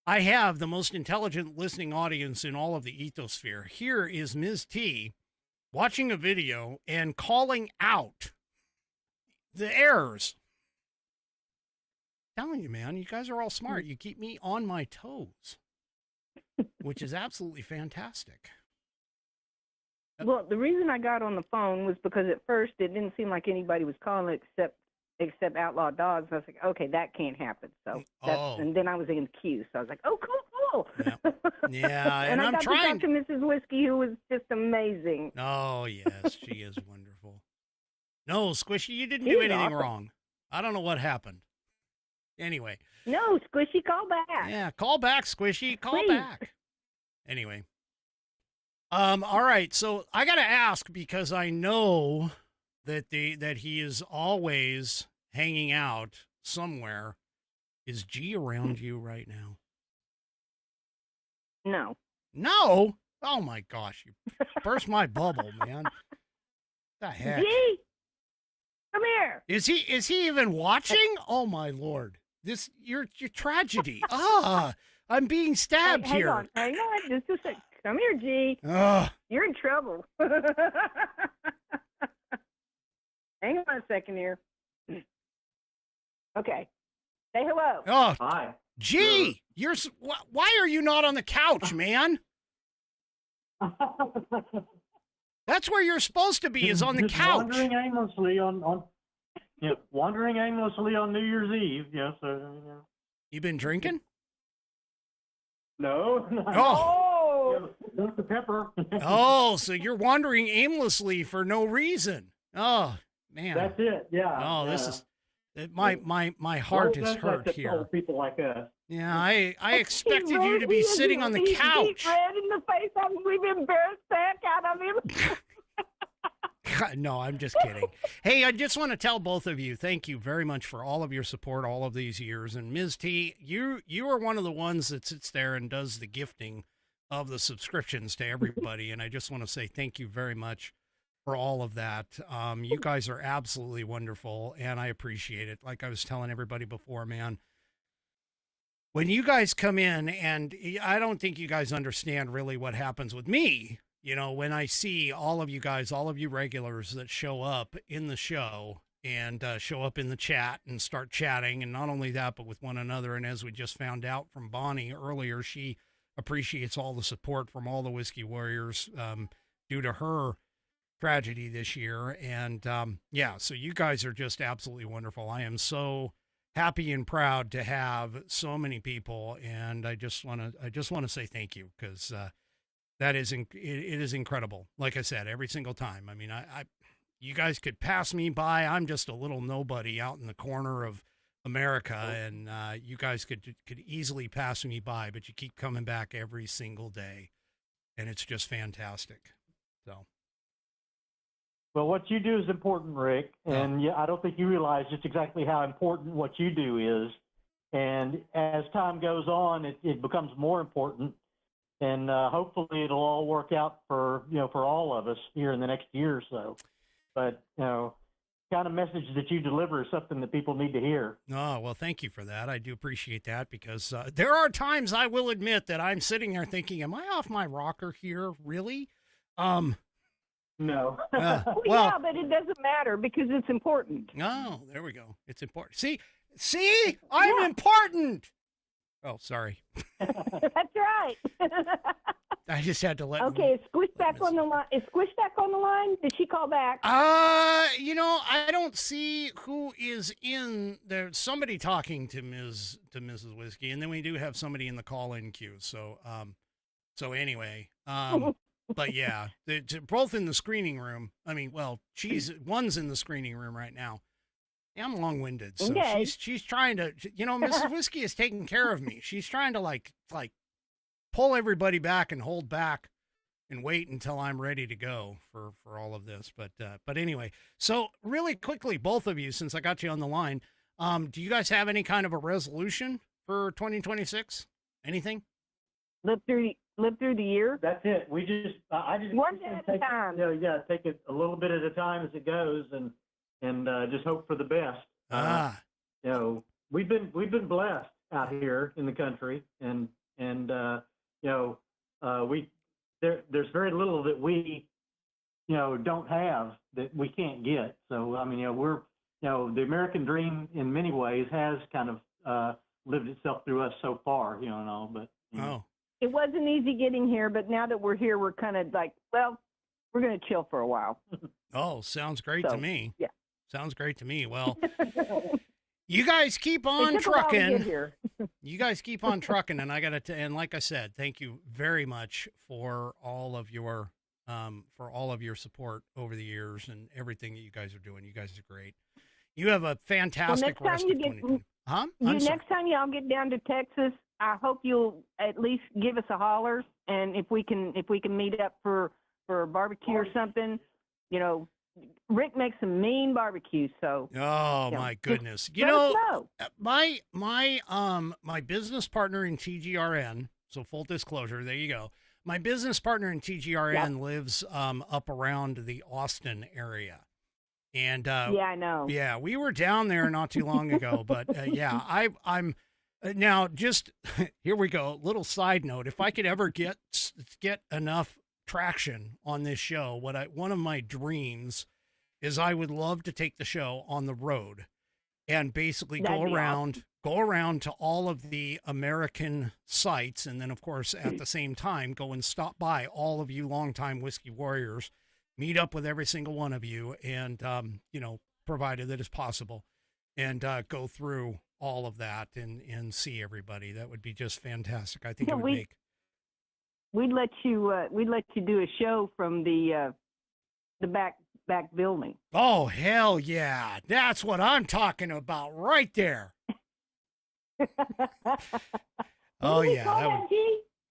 I have the most intelligent listening audience in all of the ethosphere. Here is Ms. T watching a video and calling out the errors. I'm telling you, man, you guys are all smart. You keep me on my toes, which is absolutely fantastic. Well, the reason I got on the phone was because at first it didn't seem like anybody was calling except Outlaw Dogs. I was like, okay, that can't happen. So and then I was in the queue, so I was like, oh, cool. Yeah, and I I'm got trying to talk to Mrs. Whiskey, who was just amazing. Oh yes, she is wonderful. No, Squishy, you didn't do anything wrong. I don't know what happened. Anyway. No, Squishy, call back. Yeah, call back, Squishy. Call back. Anyway. All right, so I got to ask, because I know that he is always hanging out somewhere. Is G around you right now? No. No? Oh my gosh, you burst my bubble, man. What the heck? G, come here. Is he even watching? Oh my Lord. This your tragedy. I'm being stabbed here. Hang on, just a sec. Come here, G. You're in trouble. Hang on a second here. Okay. Say hello. Oh, hi. G, why are you not on the couch, man? That's where you're supposed to be, is on the couch. Wandering aimlessly on New Year's Eve. Yes. You been drinking? No. Oh. Dr. Pepper. Oh, so you're wandering aimlessly for no reason. Oh, man. That's it. Yeah. Oh, this is my heart is hurt here. Old people like us. Yeah, I expected you to be sitting on the couch. Red in the face. We've embarrassed the heck out of him. No, I'm just kidding. Hey, I just want to tell both of you, thank you very much for all of your support all of these years. And Ms. T, you are one of the ones that sits there and does the gifting of the subscriptions to everybody. And I just want to say thank you very much for all of that. You guys are absolutely wonderful, and I appreciate it. Like I was telling everybody before, man, when you guys come in, and I don't think you guys understand really what happens with me. You know, when I see all of you guys, all of you regulars that show up in the show and show up in the chat and start chatting, and not only that, but with one another. And as we just found out from Bonnie earlier, she appreciates all the support from all the Whiskey Warriors due to her tragedy this year. And yeah, so you guys are just absolutely wonderful. I am so happy and proud to have so many people, and I just want to say thank you, because it is incredible. Like I said, every single time. I mean, you guys could pass me by. I'm just a little nobody out in the corner of America, and you guys could easily pass me by, but you keep coming back every single day, and it's just fantastic. So. Well, what you do is important, Rick, and I don't think you realize just exactly how important what you do is. And as time goes on, it becomes more important. And hopefully it'll all work out for all of us here in the next year or so. But, kind of message that you deliver is something that people need to hear. Oh, well, thank you for that. I do appreciate that, because there are times, I will admit, that I'm sitting there thinking, am I off my rocker here? Really? No. Well, yeah, but it doesn't matter, because it's important. Oh, there we go. It's important. See, I'm important. Oh, sorry. That's right. I just had to let. Okay, is Squish back on the line? Is Squish back on the line? Did she call back? I don't see who is in there. Somebody talking to Mrs. Whiskey, and then we do have somebody in the call-in queue. So anyway, but yeah, they're both in the screening room. I mean, well, one's in the screening room right now. I'm long-winded, so okay. she's trying to, Mrs. Whiskey is taking care of me. She's trying to like pull everybody back and hold back and wait until I'm ready to go for all of this. But anyway, so really quickly, both of you, since I got you on the line, do you guys have any kind of a resolution for 2026? Anything? Live through the year. That's it. I just one day at a time. Take it a little bit at a time as it goes, and just hope for the best. We've been blessed out here in the country, and there's very little that we don't have that we can't get. So I mean, we're the American dream in many ways has kind of lived itself through us so far, but. It wasn't easy getting here, but now that we're here, we're kind of like, well, we're going to chill for a while. Oh, sounds great to me. Yeah. Sounds great to me. Well, you guys keep on trucking. You guys keep on trucking. And and like I said, thank you very much for all of your support over the years and everything that you guys are doing. You guys are great. You have a fantastic rest of 2020. Next time y'all get down to Texas, I hope you'll at least give us a holler, and if we can meet up for a barbecue or something, Rick makes some mean barbecue. So my goodness, my business partner in TGRN. So full disclosure, there you go. My business partner in TGRN lives up around the Austin area. And I know. Yeah, we were down there not too long ago, but I'm now just here we go. Little side note: if I could ever get enough traction on this show, one of my dreams is I would love to take the show on the road and basically go around to all of the American sites, and then of course at the same time go and stop by all of you longtime Whiskey Warriors. Meet up with every single one of you and, provided that it's possible, and go through all of that and see everybody. That would be just fantastic. I think it would make. We'd let you do a show from the back building. Oh, hell yeah. That's what I'm talking about right there. Oh, yeah.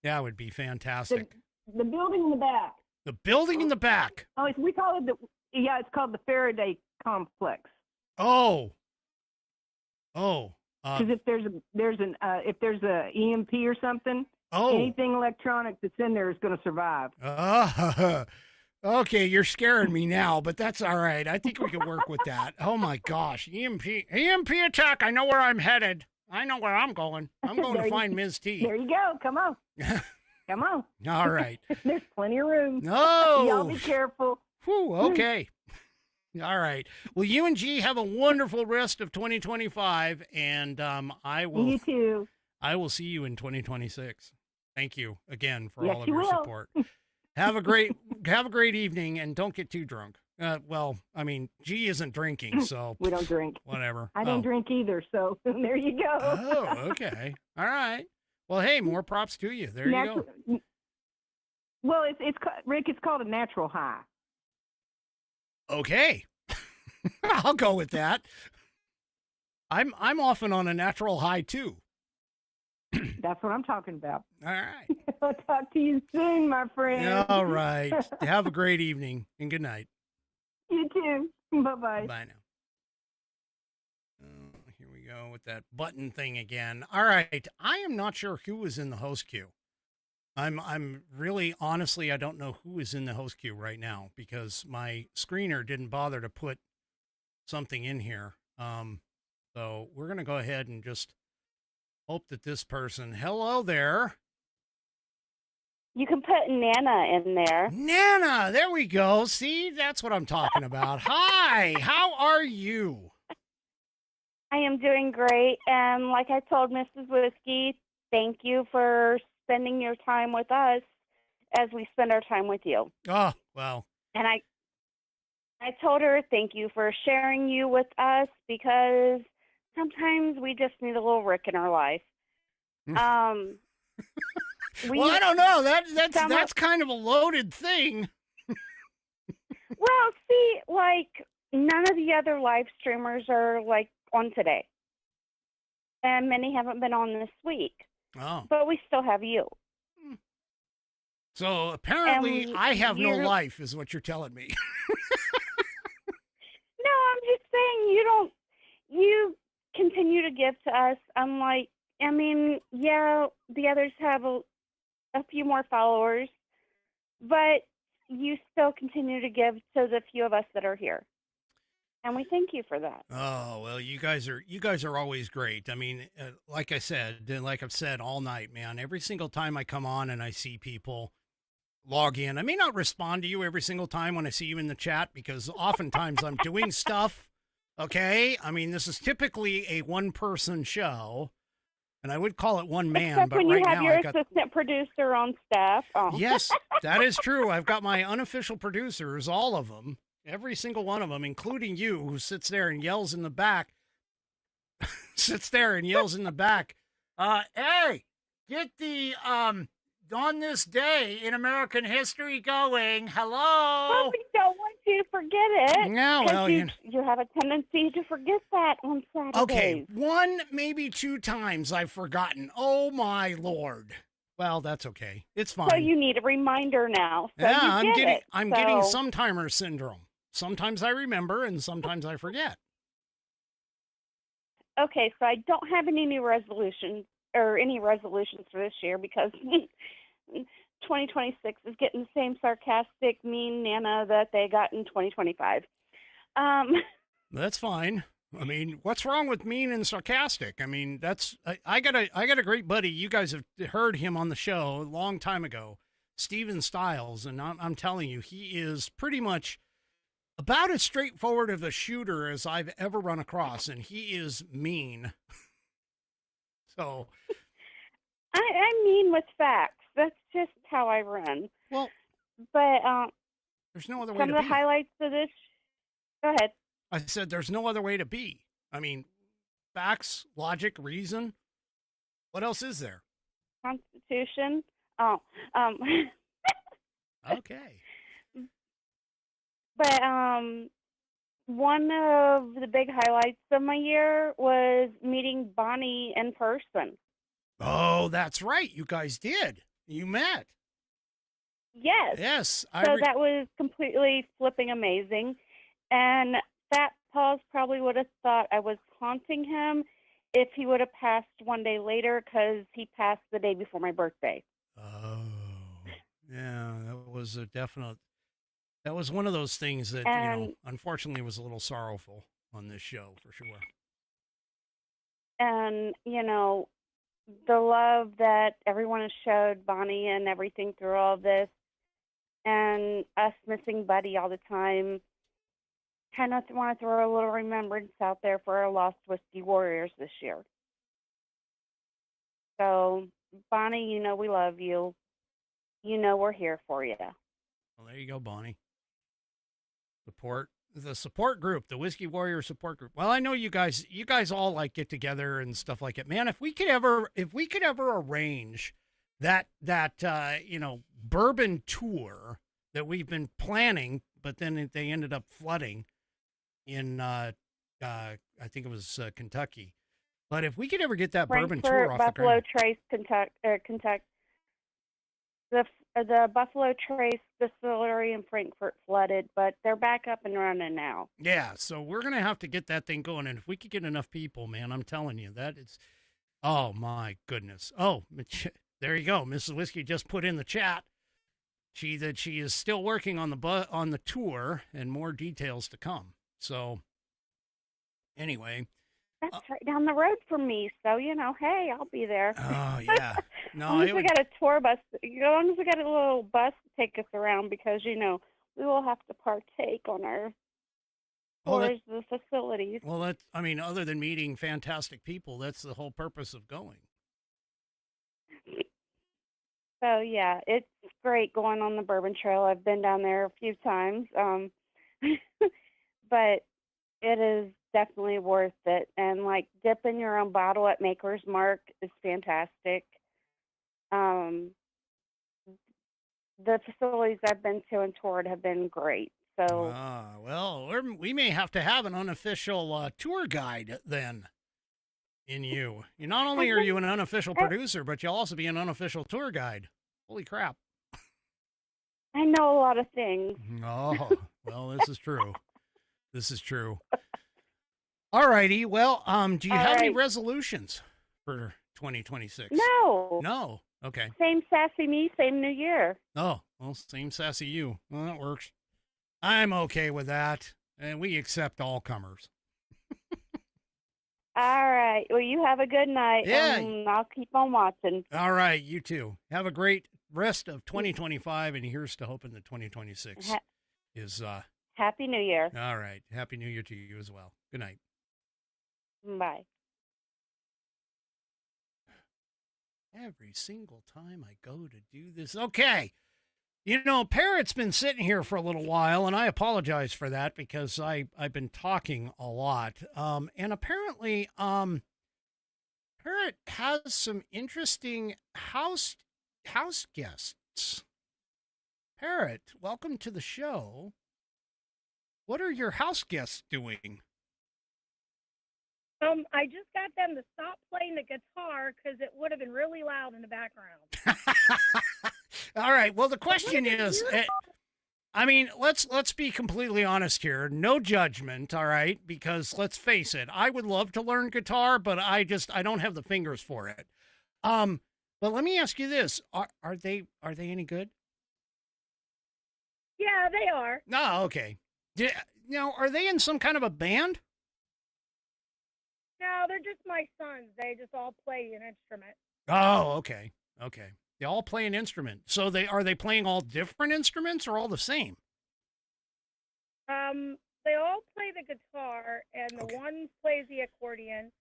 That would be fantastic. The building in the back. The building in the back. Oh, we call it it's called the Faraday Complex. Oh. Because if there's a EMP or something, anything electronic that's in there is going to survive. Okay, you're scaring me now, but that's all right. I think we can work with that. Oh my gosh, EMP attack! I know where I'm headed. I know where I'm going. I'm going to find Ms. T. There you go. Come on. Come on. All right. There's plenty of room. No. Y'all be careful. Whew, okay. All right. Well, you and G have a wonderful rest of 2025, and I will. You too. I will see you in 2026. Thank you again for all of your support. Have a great evening, and don't get too drunk. Well, I mean, G isn't drinking, so we don't drink. Whatever. I don't drink either, so there you go. Oh, okay. All right. Well, hey, more props to you. There you go. Well, Rick. It's called a natural high. Okay, I'll go with that. I'm often on a natural high too. That's what I'm talking about. All right. I'll talk to you soon, my friend. All right. Have a great evening and good night. You too. Bye-bye. Bye now. Here we go with that button thing again. All right. I am not sure who was in the host queue. I'm really, honestly, I don't know who is in the host queue right now because my screener didn't bother to put something in here. So we're going to go ahead and just hope that this person, hello there. You can put Nana in there. Nana, there we go. See, that's what I'm talking about. Hi, how are you? I am doing great. And like I told Mrs. Whiskey, thank you for spending your time with us as we spend our time with you. Oh, well. And I told her thank you for sharing you with us because sometimes we just need a little Rick in our life. Well, I don't know. That's kind of a loaded thing. Well, see, like none of the other live streamers are like on today. And many haven't been on this week. Oh. But we still have you. So apparently And I have no you- life is what you're telling me. No, I'm just saying you continue to give to us. Yeah, the others have a few more followers, but you still continue to give to the few of us that are here. And we thank you for that. Oh, well, you guys are always great. I mean, like I said, and like I've said all night, man, every single time I come on and I see people log in, I may not respond to you every single time when I see you in the chat because oftentimes I'm doing stuff. Okay. I mean, this is typically a one person show and I would call it one man, Except but when right you have now your I got, assistant producer on staff. Oh. yes, that is true. I've got my unofficial producers, all of them. Every single one of them, including you, who sits there and yells in the back, hey, get the, on this day in American history going, hello. Well, we don't want you to forget it. No, well, you have a tendency to forget that on Saturdays. Okay, one, maybe two times I've forgotten. Oh, my Lord. Well, that's okay. It's fine. So you need a reminder now. So yeah, you get I'm getting sometime syndrome. Sometimes I remember and sometimes I forget. Okay, so I don't have any new resolutions or any resolutions for this year because 2026 is getting the same sarcastic, mean Nana that they got in 2025. That's fine. I mean, what's wrong with mean and sarcastic? I mean, I got a great buddy. You guys have heard him on the show a long time ago, Steven Stiles, and I'm telling you, he is pretty much about as straightforward of a shooter as I've ever run across, and he is mean. So I mean with facts. That's just how I run. Well, but there's no other way some to of be. the highlights of this. Go ahead. I said there's no other way to be. I mean, facts, logic, reason. What else is there? Constitution. Okay. But one of the big highlights of my year was meeting Bonnie in person. Oh, that's right. You guys did. You met. Yes. Yes. So that was completely flipping amazing. And Fat Paws probably would have thought I was haunting him if he would have passed one day later because he passed the day before my birthday. Oh, yeah. That was one of those things that, unfortunately was a little sorrowful on this show for sure. And, the love that everyone has showed Bonnie and everything through all this, and us missing Buddy all the time. Kind of want to throw a little remembrance out there for our lost Whiskey Warriors this year. So, Bonnie, we love you. We're here for you. Well, there you go, Bonnie. The support group, the Whiskey Warrior support group. Well, I know you guys all like get together and stuff like it. Man, if we could ever arrange that bourbon tour that we've been planning, but then they ended up flooding in I think it was Kentucky. But if we could ever get that bourbon tour off the Buffalo ground. Trace, Kentucky. The Buffalo Trace distillery in Frankfort flooded, but they're back up and running now. Yeah, so we're going to have to get that thing going. And if we could get enough people, man, I'm telling you, that is, oh, my goodness. Oh, there you go. Mrs. Whiskey just put in the chat that she is still working on the tour and more details to come. So, anyway. That's right down the road from me, so hey, I'll be there. Oh yeah, no, as long as we got a tour bus, as long as we got a little bus to take us around, because we will have to partake on our tours of the facilities. Well, other than meeting fantastic people, that's the whole purpose of going. So yeah, it's great going on the Bourbon Trail. I've been down there a few times, but it is definitely worth it. And dipping your own bottle at Maker's Mark is fantastic. The facilities I've been to and toured have been great. So, well, we may have to have an unofficial tour guide then. In you, not only are you an unofficial producer, but you'll also be an unofficial tour guide. Holy crap! I know a lot of things. Oh, well, this is true. This is true. All righty. Well, do you have any resolutions for 2026? No. No. Okay. Same sassy me, same new year. Oh, well, same sassy you. Well, that works. I'm okay with that. And we accept all comers. All right. Well, you have a good night. Yeah. I'll keep on watching. All right. You too. Have a great rest of 2025. And here's to hoping that 2026 is. Happy New Year. All right. Happy New Year to you as well. Good night. Bye. Every single time I go to do this. Okay. You know, Parrot's been sitting here for a little while, and I apologize for that because I've been talking a lot. And apparently, Parrot has some interesting house guests. Parrot, welcome to the show. What are your house guests doing? I just got them to stop playing the guitar because it would have been really loud in the background. All right. Well, the question is, I mean, let's be completely honest here. No judgment, all right? Because let's face it, I would love to learn guitar, but I don't have the fingers for it. But let me ask you this: are they any good? Yeah, they are. No, okay. Now, are they in some kind of a band? No, they're just my sons. They just all play an instrument. Oh, okay. Okay. They all play an instrument. So are they playing all different instruments or all the same? They all play the guitar, and the one plays the accordion.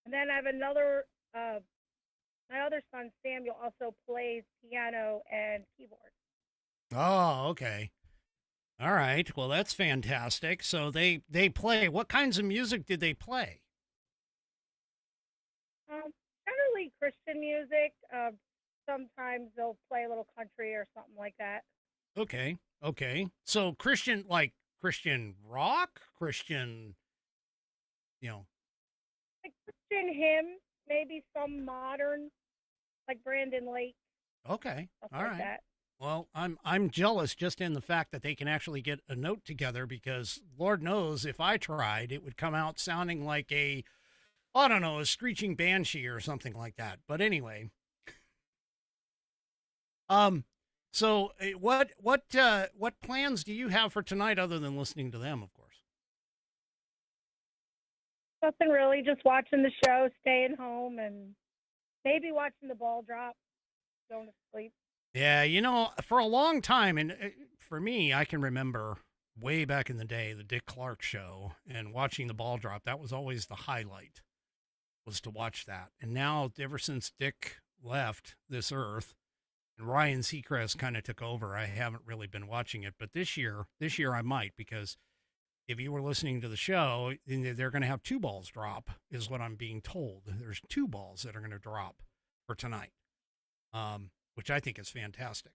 And then I have another, my other son, Samuel, also plays piano and keyboard. Oh, okay. All right. Well, that's fantastic. So they play. What kinds of music did they play? Generally Christian music. Sometimes they'll play a little country or something like that. Okay. Okay. So Christian, like Christian rock, Christian, like Christian hymns, maybe some modern, like Brandon Lake. Okay. Stuff All like right. that. Well, I'm jealous just in the fact that they can actually get a note together because Lord knows if I tried, it would come out sounding like a screeching banshee or something like that. But anyway, so what plans do you have for tonight other than listening to them, of course? Nothing really, just watching the show, staying home, and maybe watching the ball drop, going to sleep. Yeah, for a long time, and for me, I can remember way back in the day, the Dick Clark show and watching the ball drop. That was always the highlight, was to watch that. And now, ever since Dick left this earth and Ryan Seacrest kind of took over, I haven't really been watching it. But this year I might, because if you were listening to the show, they're going to have 2 balls drop, is what I'm being told. There's 2 balls that are going to drop for tonight, which I think is fantastic.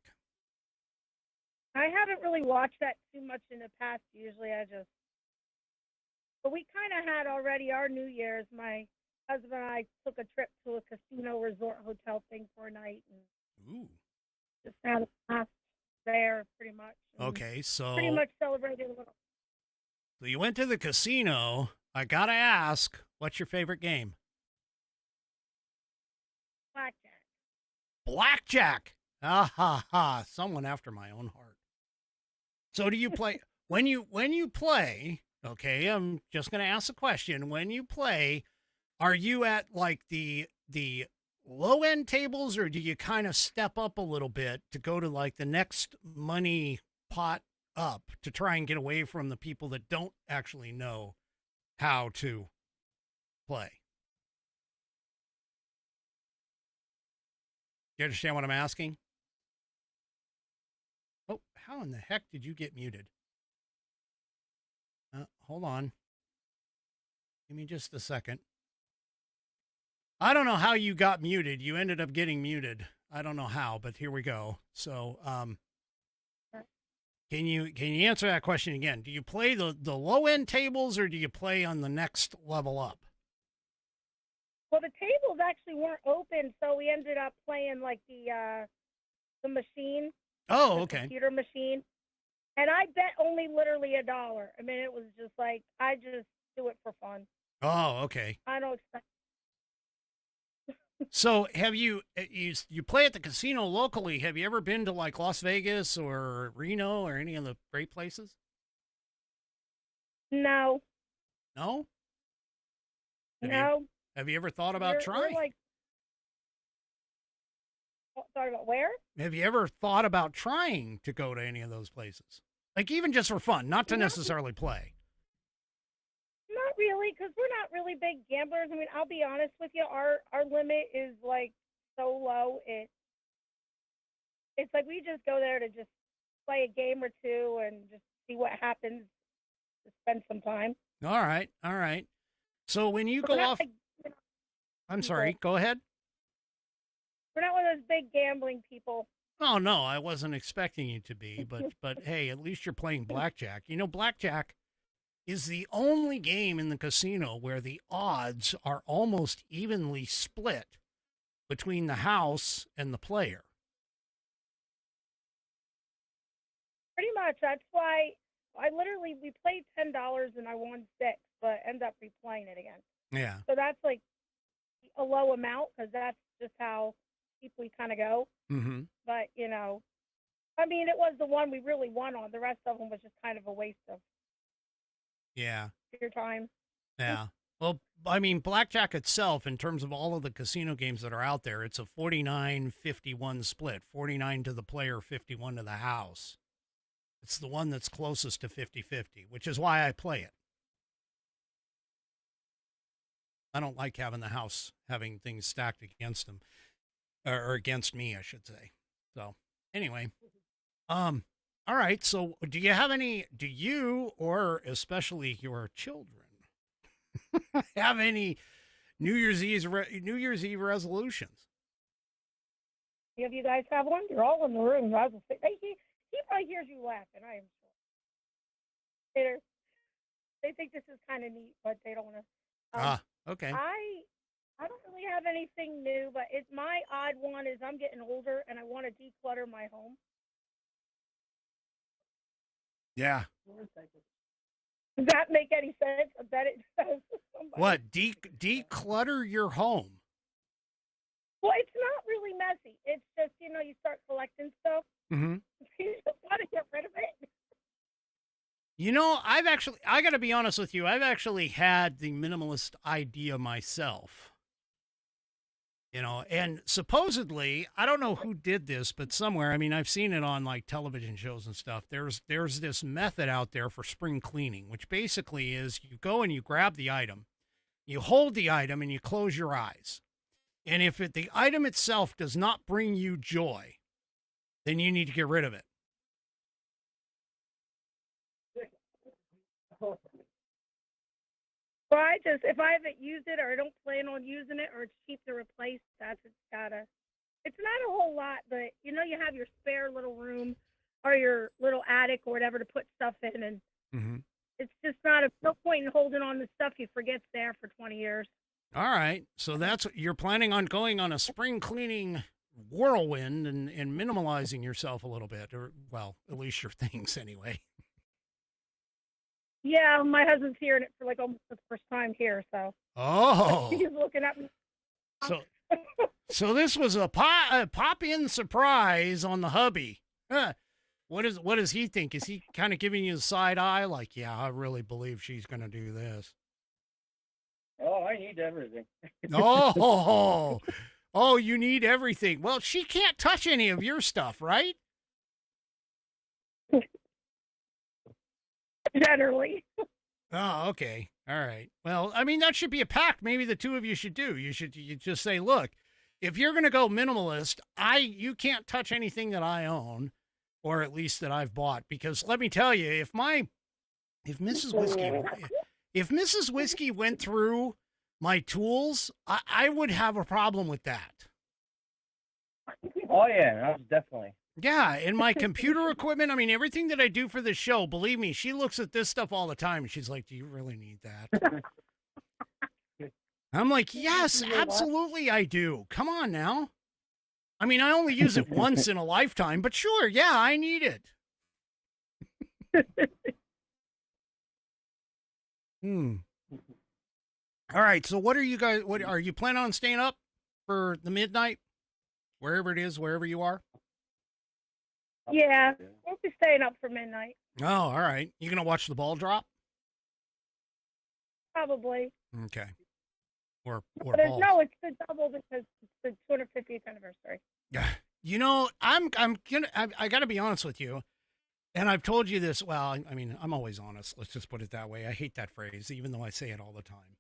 I haven't really watched that too much in the past. Usually but we kind of had already our New Year's. My husband and I took a trip to a casino resort hotel thing for a night. And Ooh. just had a blast there, pretty much. Okay, so pretty much celebrated a little. So you went to the casino. I got to ask, what's your favorite game? Blackjack. Blackjack. Ah, ha, ha. Someone after my own heart. So do you play, when you play, okay, I'm just going to ask a question. When you play, are you at like the low end tables, or do you kind of step up a little bit to go to like the next money pot up to try and get away from the people that don't actually know how to play? You understand what I'm asking? Oh, how in the heck did you get muted? Hold on. Give me just a second. I don't know how you got muted. You ended up getting muted. I don't know how, but here we go. So, can you answer that question again? Do you play the low end tables, or do you play on the next level up? Well, the tables actually weren't open, so we ended up playing like the machine. Oh, the okay. computer machine. And I bet only literally $1. I mean, it was just like, I just do it for fun. Oh, okay. I don't expect. So have you play at the casino locally? Have you ever been to like Las Vegas or Reno or any of the great places? No. No? No. Have you ever thought about We're trying? like, thought about where? Have you ever thought about trying to go to any of those places? Like even just for fun, not to necessarily play. Not really, because we're not really big gamblers. I mean, I'll be honest with you, our limit is like so low. It's like we just go there to just play a game or two and just see what happens, to spend some time. All right. All right. So when you go off, I'm sorry, go ahead. We're not one of those big gambling people. Oh no, I wasn't expecting you to be, but hey, at least you're playing blackjack. You know, blackjack is the only game in the casino where the odds are almost evenly split between the house and the player. Pretty much. That's why we played $10 and I won 6, but end up replaying it again. Yeah. So that's like a low amount because that's just how deep we kind of go. Mm-hmm. But, I mean, it was the one we really won on. The rest of them was just kind of a waste of your time. Yeah. Well, I mean, blackjack itself, in terms of all of the casino games that are out there, it's a 49-51 split, 49 to the player, 51 to the house. It's the one that's closest to 50-50, which is why I play it. I don't like having the house having things stacked against them, or against me, I should say. So anyway, all right. So do you, or especially your children, have any New Year's Eve resolutions? Any of you guys have one? You're all in the room. He probably hears you laughing, I am sure. They think this is kind of neat, but they don't want to. Okay. I don't really have anything new, but my odd one is I'm getting older and I want to declutter my home. Yeah. Does that make any sense? I bet it does. What? Declutter your home? Well, it's not really messy. It's just, you start collecting stuff. Mm-hmm. You just want to get rid of it. I got to be honest with you. I've actually had the minimalist idea myself. And supposedly, I don't know who did this, but somewhere, I mean, I've seen it on like television shows and stuff. There's this method out there for spring cleaning, which basically is you go and you grab the item, you hold the item and you close your eyes. And if the item itself does not bring you joy, then you need to get rid of it. Well, if I haven't used it or I don't plan on using it or it's cheap to replace, it's not a whole lot, but you have your spare little room or your little attic or whatever to put stuff in, and it's just no point in holding on to stuff you forget's there for 20 years. All right. So you're planning on going on a spring cleaning whirlwind and minimalizing yourself a little bit, or, well, at least your things anyway. Yeah, my husband's hearing it for like almost the first time here, so. Oh. He's looking at me. So this was a pop-in surprise on the hubby. Huh. What does he think? Is he kind of giving you the side eye? Like, yeah, I really believe she's going to do this. Oh, I need everything. Oh, you need everything. Well, she can't touch any of your stuff, right? Generally. Oh, okay. All right. Well, I mean, that should be a pact. Maybe the two of you should do. You just say, look, if you're going to go minimalist, you can't touch anything that I own, or at least that I've bought, because let me tell you, if Mrs. Whiskey went through my tools, I would have a problem with that. Oh yeah, that's definitely. Yeah, and my computer equipment, I mean, everything that I do for the show, believe me, she looks at this stuff all the time, and she's like, do you really need that? I'm like, yes, absolutely I do. Come on now. I mean, I only use it once in a lifetime, but sure, yeah, I need it. All right. So what are you guys, what are you planning on staying up for the midnight? Wherever it is, wherever you are? Yeah, we'll be staying up for midnight. Oh, all right. You going to watch the ball drop? Probably. Okay. Or But balls. no, it's the double because it's the 250th anniversary. Yeah. You know, I got to be honest with you. And I've told you this. Well, I mean, I'm always honest. Let's just put it that way. I hate that phrase, even though I say it all the time.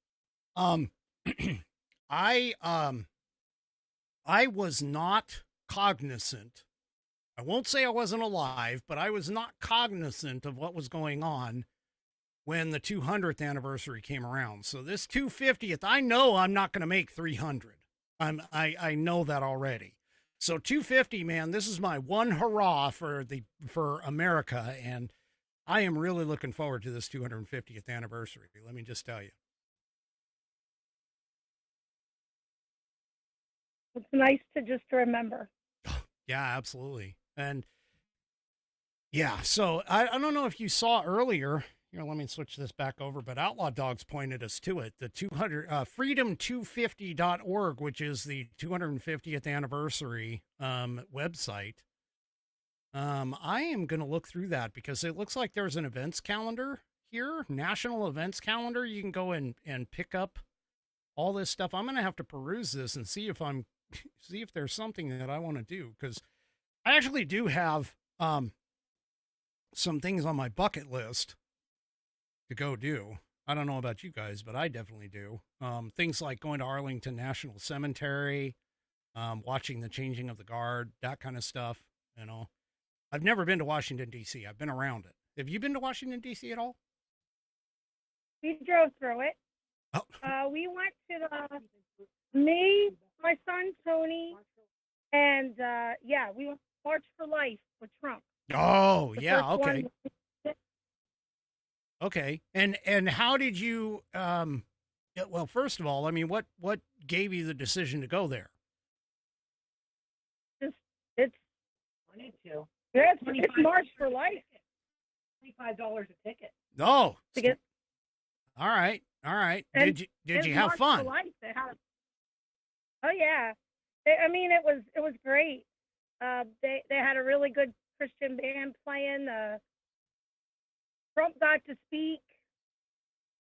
I was not cognizant. I won't say I wasn't alive, but I was not cognizant of what was going on when the 200th anniversary came around. So this 250th, I know I'm not going to make 300. I know that already. So 250, man, this is my one hurrah for America, and I am really looking forward to this 250th anniversary. Let me just tell you. It's nice to just remember. Yeah, absolutely. And yeah, so I don't know if you saw earlier, here, let me switch this back over, but Outlaw Dogs pointed us to it, the freedom250.org, which is the 250th anniversary website. I am going to look through that because it looks like there's an events calendar here, national events calendar. You can go and pick up all this stuff. I'm going to have to peruse this and see if there's something that I want to do, because I actually do have some things on my bucket list to go do. I don't know about you guys, but I definitely do. Things like going to Arlington National Cemetery, watching the changing of the guard, that kind of stuff. You know, I've never been to Washington, D.C. I've been around it. Have you been to Washington, D.C. at all? We drove through it. Oh. We went to me, my son, Tony, and we went March for Life with Trump. Oh, The yeah. first Okay. one. Okay. And how did you, well, first of all, I mean, what gave you the decision to go there? It's Wanted to. yeah, it's March for Life. $25 a ticket. Oh, To get, all right. All right. and Did you it's have March fun? For Life. Oh yeah. I mean, it was great. They had a really good Christian band playing. Trump got to speak.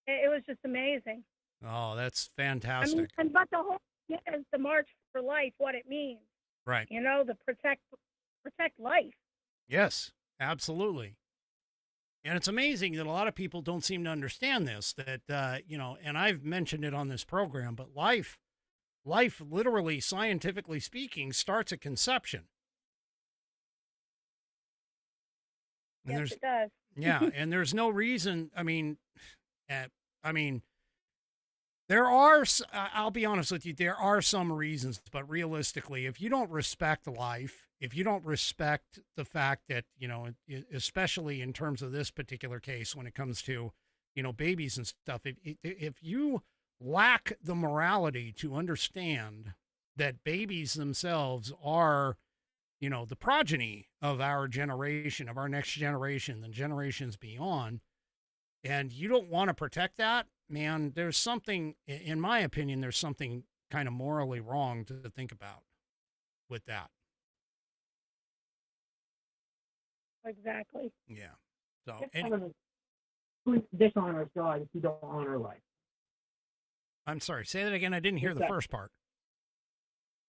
It was just amazing. Oh, that's I fantastic. mean, but the whole thing is the March for Life, what it means. Right. You know, the protect life. Yes, absolutely. And it's amazing that a lot of people don't seem to understand this, that, you know, and I've mentioned it on this program, but life literally, scientifically speaking, starts at conception. And Yes, it does. Yeah, and there's no reason. I mean, there are. I'll be honest with you. There are some reasons, but realistically, if you don't respect life, if you don't respect the fact that, you know, especially in terms of this particular case, when it comes to, you know, babies and stuff, if you lack the morality to understand that babies themselves are, you know, the progeny of our generation, of our next generation, the generations beyond, and you don't want to protect that, man, there's something, in my opinion, there's something kind of morally wrong to think about with that. Exactly. Yeah. So, Who dishonors God if you don't honor life? I'm sorry, say that again. I didn't hear the first part.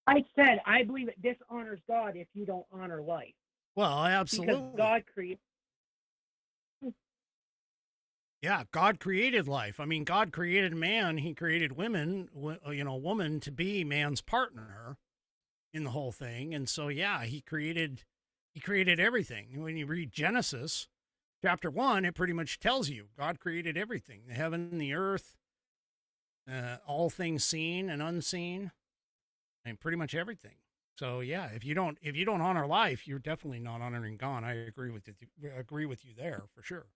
I said, I believe it dishonors God if you don't honor life. Well, absolutely. Because God created. Yeah, God created life. I mean, God created man. He created women, you know, woman to be man's partner in the whole thing. And so, yeah, he created everything. When you read Genesis chapter 1, it pretty much tells you God created everything, the heaven, the earth, all things seen and unseen, and pretty much everything. So yeah, if you don't honor life, you're definitely not honoring God. I agree with you there for sure.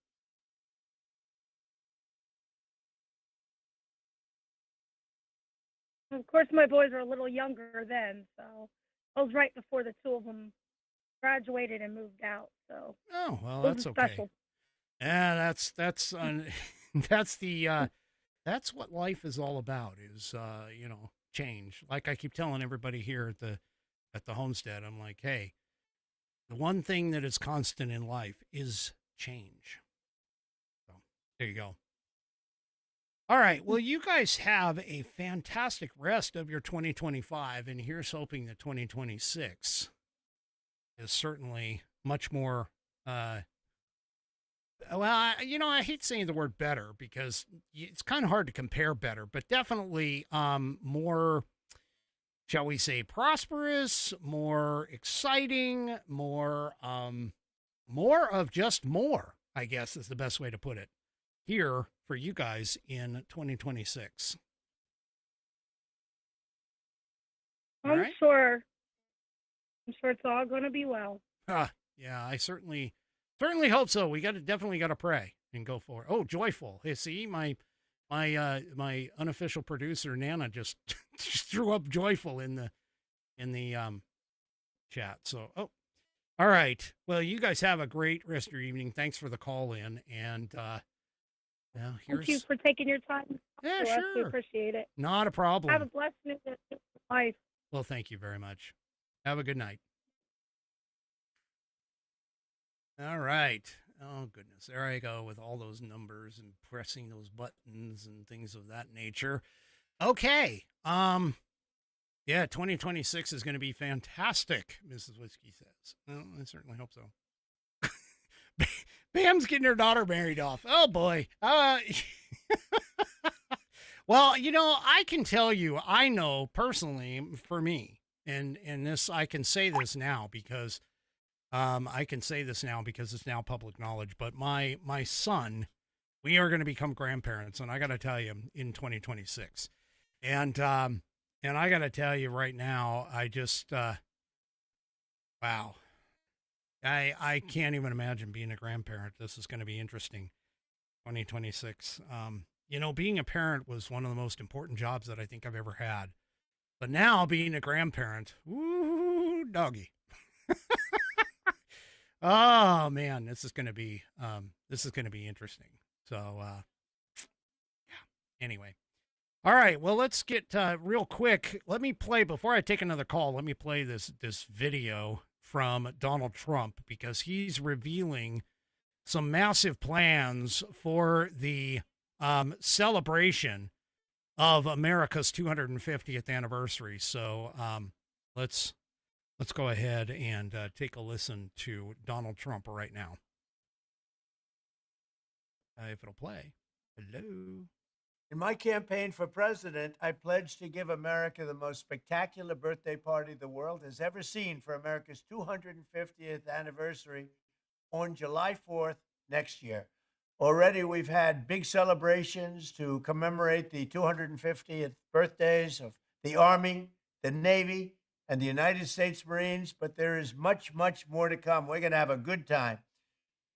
Of course, my boys were a little younger then, so I was right before the two of them graduated and moved out. So. Oh well, it was that's okay. special. Yeah, that's that's what life is all about. Is change. Like I keep telling everybody here at the homestead, I'm like, hey, the one thing that is constant in life is change. So there you go. All right. Well, you guys have a fantastic rest of your 2025, and here's hoping that 2026 is certainly much more. I hate saying the word better because it's kind of hard to compare better, but definitely more, shall we say, prosperous, more exciting, more of just more, I guess is the best way to put it, here for you guys in 2026. I'm sure it's all going to be well. Yeah, I certainly hope so. We definitely got to pray and go for it. Oh, joyful. Hey, see, my unofficial producer Nana just threw up joyful in the chat. So, all right. Well, you guys have a great rest of your evening. Thanks for the call in, and Thank you for taking your time. Yeah, to us. We sure. appreciate it. Not a problem. Have a blessed life. Well, thank you very much. Have a good night. All right. Oh, goodness. There I go with all those numbers and pressing those buttons and things of that nature. Okay. Yeah, 2026 is going to be fantastic, Mrs. Whiskey says. Well, I certainly hope so. Bam's getting her daughter married off. Oh, boy. Well, I can tell you, I know personally for me, and this, I can say this now because it's now public knowledge, but my son, we are going to become grandparents, and I got to tell you, in 2026. And I got to tell you right now, I just, wow. I can't even imagine being a grandparent. This is going to be interesting. 2026. Being a parent was one of the most important jobs that I think I've ever had. But now being a grandparent, woo, doggy. Oh man, this is going to be interesting. So, yeah. Anyway. All right. Well, let's get real quick. Let me play before I take another call. Let me play this video from Donald Trump because he's revealing some massive plans for the celebration of America's 250th anniversary. So let's go ahead and take a listen to Donald Trump right now. If it'll play. Hello. In my campaign for president, I pledged to give America the most spectacular birthday party the world has ever seen for America's 250th anniversary on July 4th next year. Already we've had big celebrations to commemorate the 250th birthdays of the Army, the Navy, and the United States Marines, but there is much, much more to come. We're going to have a good time.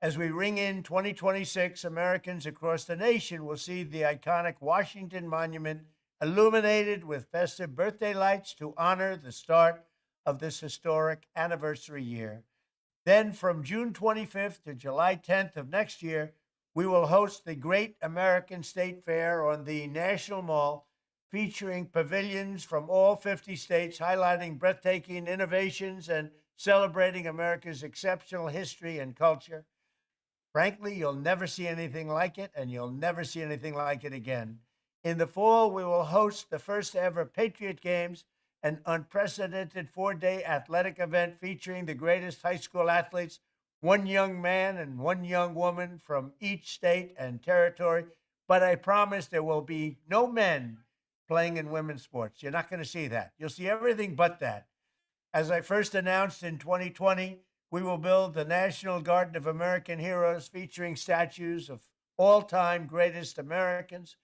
As we ring in 2026, Americans across the nation will see the iconic Washington Monument illuminated with festive birthday lights to honor the start of this historic anniversary year. Then from June 25th to July 10th of next year, we will host the Great American State Fair on the National Mall, featuring pavilions from all 50 states, highlighting breathtaking innovations and celebrating America's exceptional history and culture. Frankly, you'll never see anything like it, and you'll never see anything like it again. In the fall, we will host the first ever Patriot Games, an unprecedented 4-day athletic event featuring the greatest high school athletes, one young man and one young woman from each state and territory. But I promise there will be no men playing in women's sports. You're not going to see that. You'll see everything but that. As I first announced in 2020, we will build the National Garden of American Heroes featuring statues of all-time greatest Americans,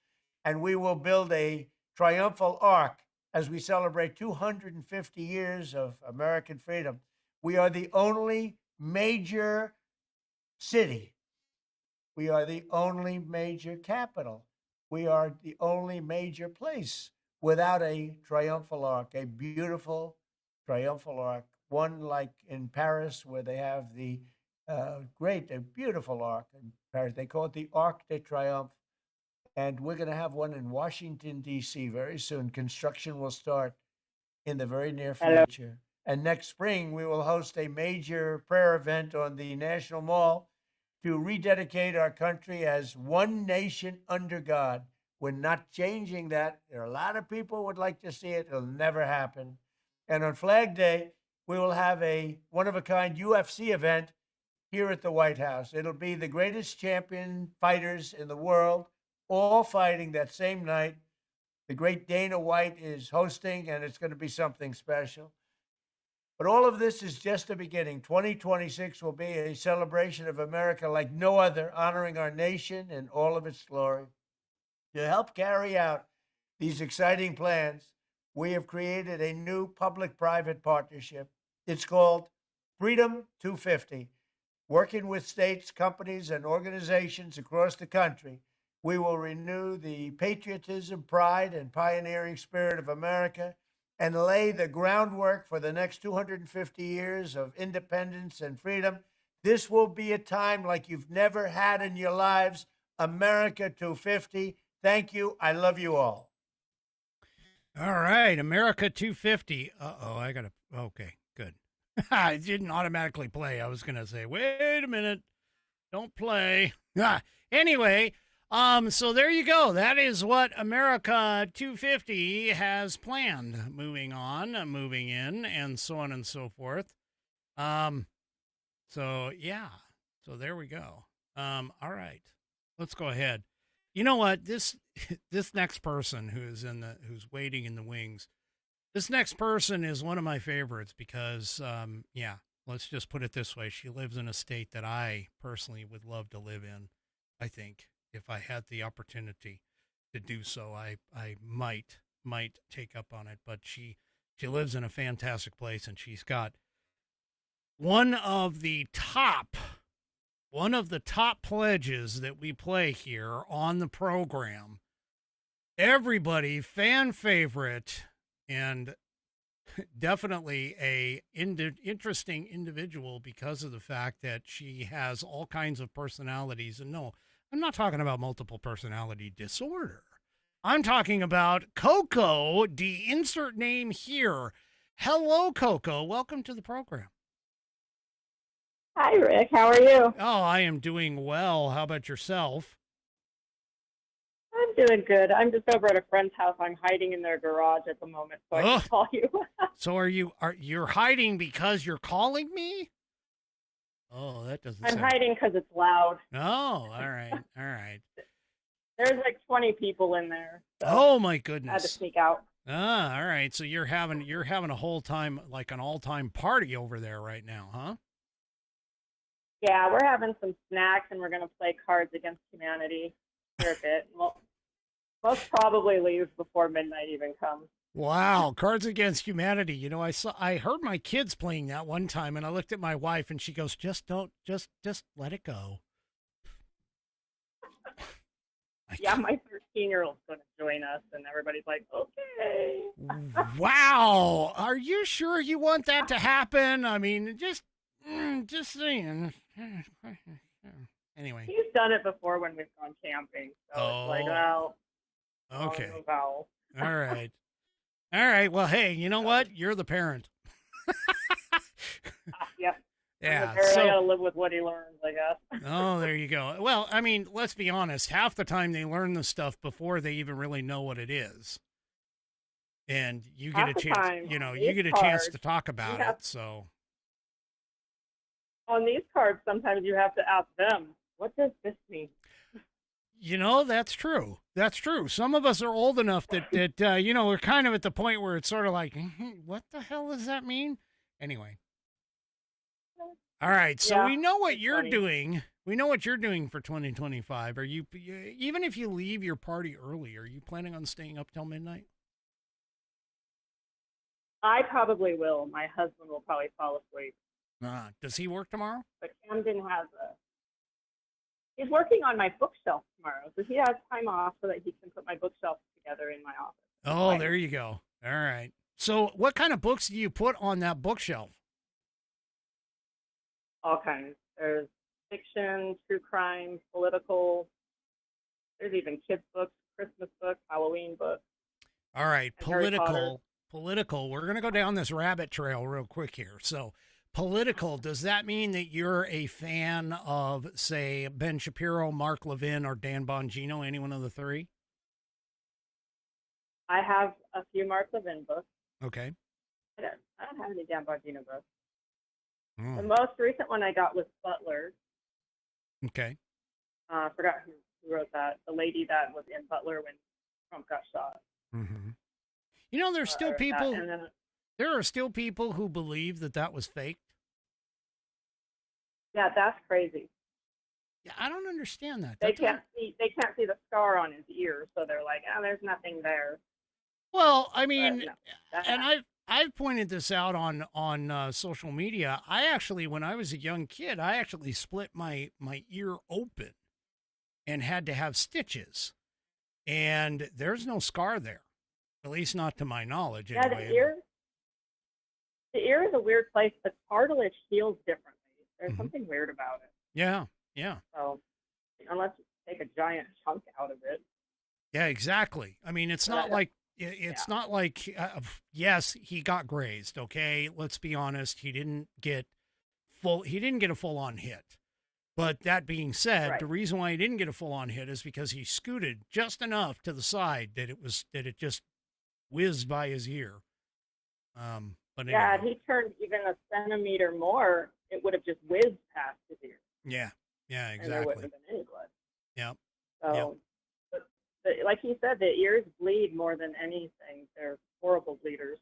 and we will build a triumphal arc as we celebrate 250 years of American freedom. We are the only major city. We are the only major capital. We are the only major place without a triumphal arc, a beautiful triumphal arch, one like in Paris where they have the a beautiful arc in Paris. They call it the Arc de Triomphe. And we're going to have one in Washington, D.C. very soon. Construction will start in the very near future. And next spring, we will host a major prayer event on the National Mall to rededicate our country as one nation under God. We're not changing that. There are a lot of people who would like to see it. It'll never happen. And on Flag Day, we will have a one-of-a-kind UFC event here at the White House. It'll be the greatest champion fighters in the world, all fighting that same night. The great Dana White is hosting, and it's going to be something special. But all of this is just the beginning. 2026 will be a celebration of America like no other, honoring our nation in all of its glory. To help carry out these exciting plans, we have created a new public-private partnership. It's called Freedom 250. Working with states, companies, and organizations across the country, we will renew the patriotism, pride, and pioneering spirit of America and lay the groundwork for the next 250 years of independence and freedom. This will be a time like you've never had in your lives. America 250. Thank you. I love you all. All right, America 250. Okay, good. It didn't automatically play. I was going to say, wait a minute. Don't play. Anyway, so there you go. That is what America 250 has planned. Moving on, moving in, and so on and so forth. So yeah. So there we go. All right. Let's go ahead. You know what? This next person who's waiting in the wings. This next person is one of my favorites because let's just put it this way. She lives in a state that I personally would love to live in. I think if I had the opportunity to do so, I might take up on it, but she lives in a fantastic place, and she's got one of the top pledges that we play here on the program. Everybody, fan favorite, and definitely a interesting individual because of the fact that she has all kinds of personalities. And no, I'm not talking about multiple personality disorder. I'm talking about Coco, the insert name here. Hello, Coco. Welcome to the program. Hi, Rick. How are you? Oh, I am doing well. How about yourself? I'm doing good. I'm just over at a friend's house. I'm hiding in their garage at the moment, so I can call you. So you're hiding because you're calling me? Oh, that doesn't I'm sound... hiding because it's loud. Oh, all right. All right. There's like 20 people in there. So oh my goodness. I had to sneak out. Ah, all right. So you're having a whole time, like an all-time party over there right now, huh? Yeah, we're having some snacks and we're going to play Cards Against Humanity here a bit. We'll most probably leave before midnight even comes. Wow, Cards Against Humanity. You know, I heard my kids playing that one time, and I looked at my wife, and she goes, just let it go. Yeah, my 13-year-old's going to join us, and everybody's like, okay. Wow, are you sure you want that to happen? I mean, just saying. Anyway. He's done it before when we've gone camping, so it's like, well. Okay. All right. All right. Well, hey, you know what? You're the parent. Yep. Yeah. I gotta live with what he learns, I guess. Oh, there you go. Well, I mean, let's be honest. Half the time they learn the stuff before they even really know what it is. And you get a chance, you get a chance to talk about it. So on these cards, sometimes you have to ask them, what does this mean? You know, that's true. That's true. Some of us are old enough that we're kind of at the point where it's sort of like, what the hell does that mean? Anyway. All right. So we know what you're doing. We know what you're doing for 2025. Are you, even if you leave your party early, are you planning on staying up till midnight? I probably will. My husband will probably fall asleep. Does he work tomorrow? But Camden he's working on my bookshelf tomorrow, so he has time off so that he can put my bookshelf together in my office. Oh, there you go. All right. So what kind of books do you put on that bookshelf? All kinds. There's fiction, true crime, political. There's even kids books, Christmas books, Halloween books. All right, and Harry Potter. political. We're going to go down this rabbit trail real quick here. So political, does that mean that you're a fan of, say, Ben Shapiro, Mark Levin, or Dan Bongino, any one of the three? I have a few Mark Levin books. Okay. I don't have any Dan Bongino books. Oh, The most recent one I got was Butler. okay. I forgot who wrote that. The lady that was in Butler when Trump got shot. Mm-hmm. You know, there's still Or that, people. and then, There are still people who believe that that was faked. yeah, that's crazy. Yeah, I don't understand that. They That doesn't- can't see the scar on his ear, so they're like, oh, there's nothing there. Well, I mean, no, that- and I've pointed this out on social media. I actually, when I was a young kid, I actually split my ear open and had to have stitches, and there's no scar there, at least not to my knowledge. Yeah, Anyway. the ear is a weird place. The cartilage heals differently. There's Mhm. something weird about it. Yeah. So unless you take a giant chunk out of it. Yeah, exactly. I mean, it's not like not like yes, he got grazed, okay? Let's be honest, he didn't get a full-on hit. But that being said, Right. the reason why he didn't get a full-on hit is because he scooted just enough to the side that it just whizzed by his ear. But Yeah, anyway. if he turned even a centimeter more, it would have just whizzed past his ear. Yeah, And there wouldn't exactly. have been any blood. Yep. So, but like he said, the ears bleed more than anything. They're horrible bleeders.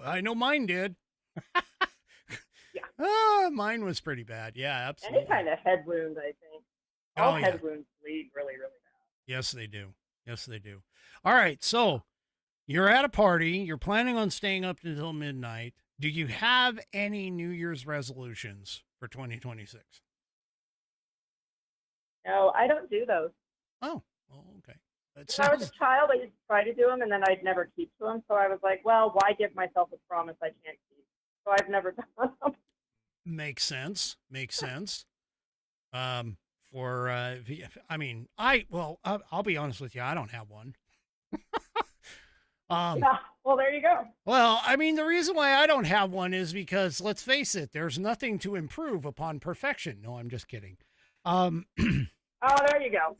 I know mine did. Yeah. Mine was pretty bad. Yeah, absolutely. Any kind of head wound, I think. Oh, All yeah. head wounds bleed really, really bad. Yes, they do. Yes, they do. All right. So you're at a party. You're planning on staying up until midnight. Do you have any New Year's resolutions for 2026? No, I don't do those. Oh, okay. That When I was sounds, a child, I used to try to do them, and then I'd never keep to them. So I was like, well, why give myself a promise I can't keep? So I've never done them. makes sense. Makes sense. I mean, I'll be honest with you. I don't have one. Yeah, well, there you go. Well, I mean, the reason why I don't have one is because, let's face it, there's nothing to improve upon perfection. No, I'm just kidding. Oh, there you go.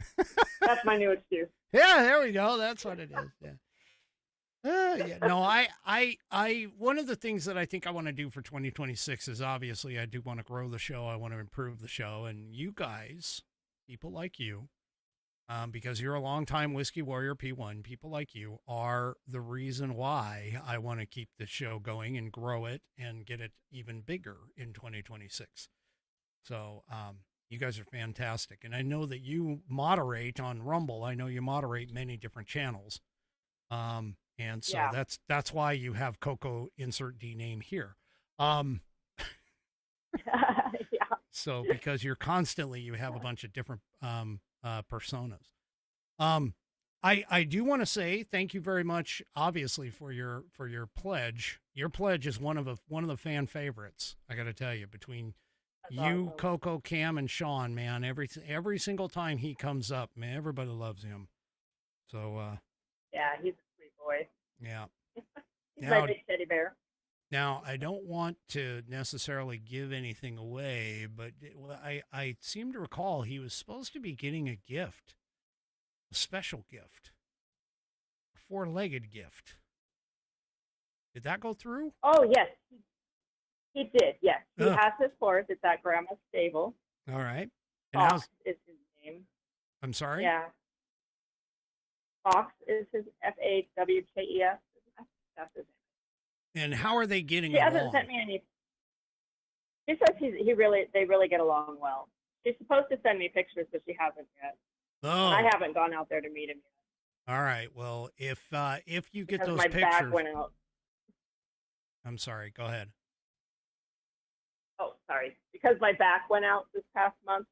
That's my new excuse. Yeah, there we go. That's what it is. Yeah. Yeah. No, I, one of the things that I think I want to do for 2026 is obviously I do want to grow the show. I want to improve the show. And you guys, people like you, because you're a longtime Whiskey Warrior P1, people like you are the reason why I want to keep the show going and grow it and get it even bigger in 2026. So, you guys are fantastic. And I know that you moderate on Rumble. I know you moderate many different channels. And so Yeah. that's why you have Coco insert D name here. Yeah. So because you have a bunch of different personas. I do want to say thank you very much, obviously, for your pledge. Your pledge is one of the fan favorites. I got to tell you, between That's you, awesome. Coco, Cam, and Sean, man, every single time he comes up, man, everybody loves him. So Yeah, he's a sweet boy. yeah. He's Now- my big teddy bear. Now, I don't want to necessarily give anything away, but I seem to recall he was supposed to be getting a gift, a special gift, a four-legged gift. Did that go through? Oh, yes. He did, yes. He Ugh. has his horse. It's at Grandma's stable. All right. And Fox how's, is his name. I'm sorry? Yeah. Fox is his Fawkes. That's his name. And how are they getting She hasn't along? sent me any. She says they really get along well. She's supposed to send me pictures, but she hasn't yet. Oh, And I haven't gone out there to meet him yet. all right. Well, if you get Because those my pictures, back went out. I'm sorry. Go ahead. Oh, sorry. Because my back went out this past month,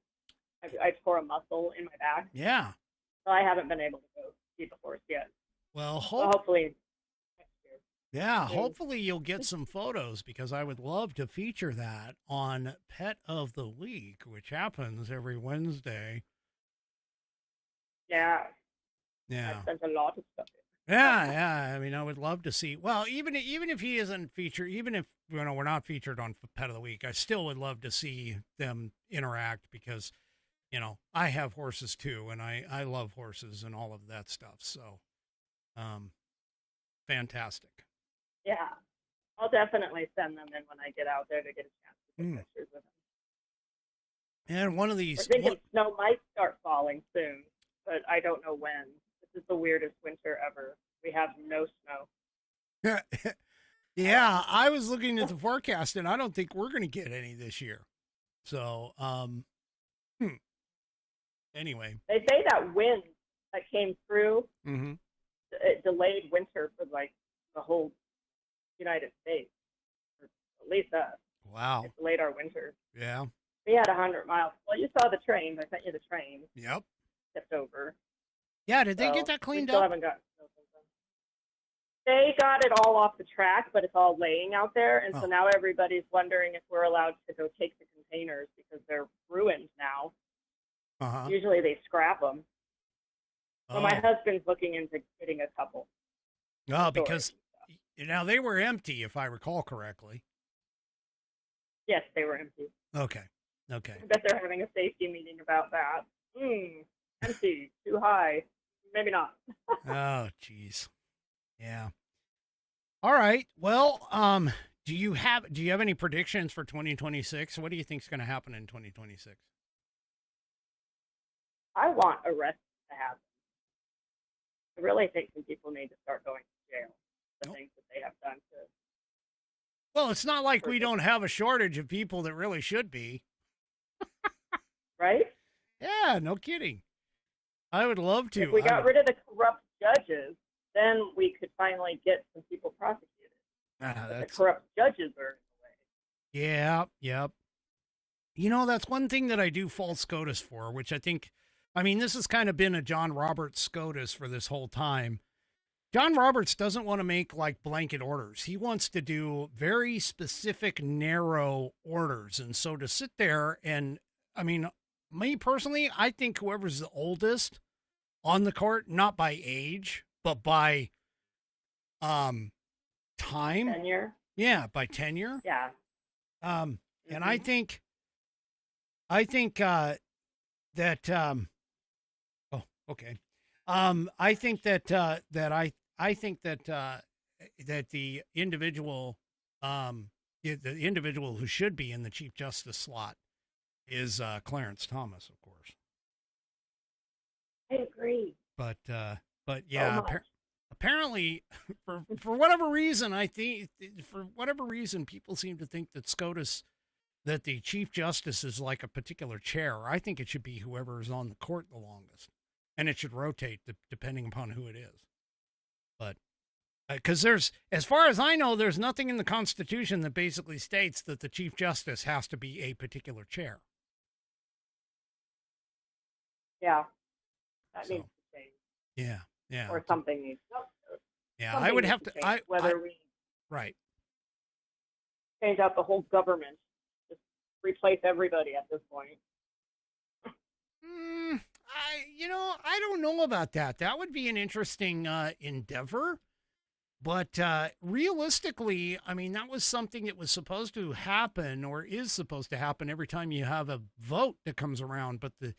I tore a muscle in my back. Yeah. So I haven't been able to go see the horse yet. Well, So hopefully next year. Yeah, hopefully you'll get some photos because I would love to feature that on Pet of the Week, which happens every Wednesday. Yeah. Yeah. I spent a lot of stuff. Yeah. I mean, I would love to see. Well, even if he isn't featured, even if we're not featured on Pet of the Week, I still would love to see them interact because, I have horses too, and I love horses and all of that stuff. So, fantastic. Yeah. I'll definitely send them in when I get out there to get a chance to take pictures with them. And one of these. We're thinking snow might start falling soon, but I don't know when. This is the weirdest winter ever. We have no snow. Yeah, I was looking at the forecast, and I don't think we're going to get any this year. So, anyway. They say that wind that came through, Mm-hmm. it delayed winter for like the whole United States, or at least us. Wow. It delayed our winter. Yeah. We had 100 miles. Well, you saw the trains. I sent you the train. Yep. Tipped over. Yeah, did they get that cleaned we still up? Haven't gotten snow since then. They got it all off the track, but it's all laying out there, and so now everybody's wondering if we're allowed to go take the containers because they're ruined now. Uh-huh. Usually they scrap them. So my husband's looking into getting a couple. Oh, because now they were empty, if I recall correctly. Yes, they were empty. Okay. I bet they're having a safety meeting about that. Empty, too high. Maybe not. Oh, geez. Yeah. All right. Well, do you have any predictions for 2026? What do you think is going to happen in 2026? I want arrests to happen. I really think some people need to start going to jail. The things that they have done to. Well, it's not like we don't have a shortage of people that really should be. Right? Yeah, no kidding. I would love to. If we got rid of the corrupt judges, then we could finally get some people prosecuted. The corrupt judges are in the way. Yeah, yep. That's one thing that I do fault SCOTUS for, which this has kind of been a John Roberts SCOTUS for this whole time. John Roberts doesn't want to make like blanket orders. He wants to do very specific, narrow orders. And so to sit there and, me personally, I think whoever's the oldest on the court, not by age, but by time. Tenure? Yeah, by tenure. Yeah. And I think that okay. I think that the individual who should be in the Chief Justice slot is Clarence Thomas, of course. I agree. But yeah, apparently for whatever reason, people seem to think that SCOTUS, that the Chief Justice is like a particular chair. I think it should be whoever is on the court the longest, and it should rotate depending upon who it is. But because as far as I know, there's nothing in the Constitution that basically states that the Chief Justice has to be a particular chair. Yeah, that needs to change. Yeah. Or something needs to. Yeah, I would have to. Change, we right. Change out the whole government, just replace everybody at this point. I don't know about that. That would be an interesting endeavor. But realistically, that was something that was supposed to happen or is supposed to happen every time you have a vote that comes around. But the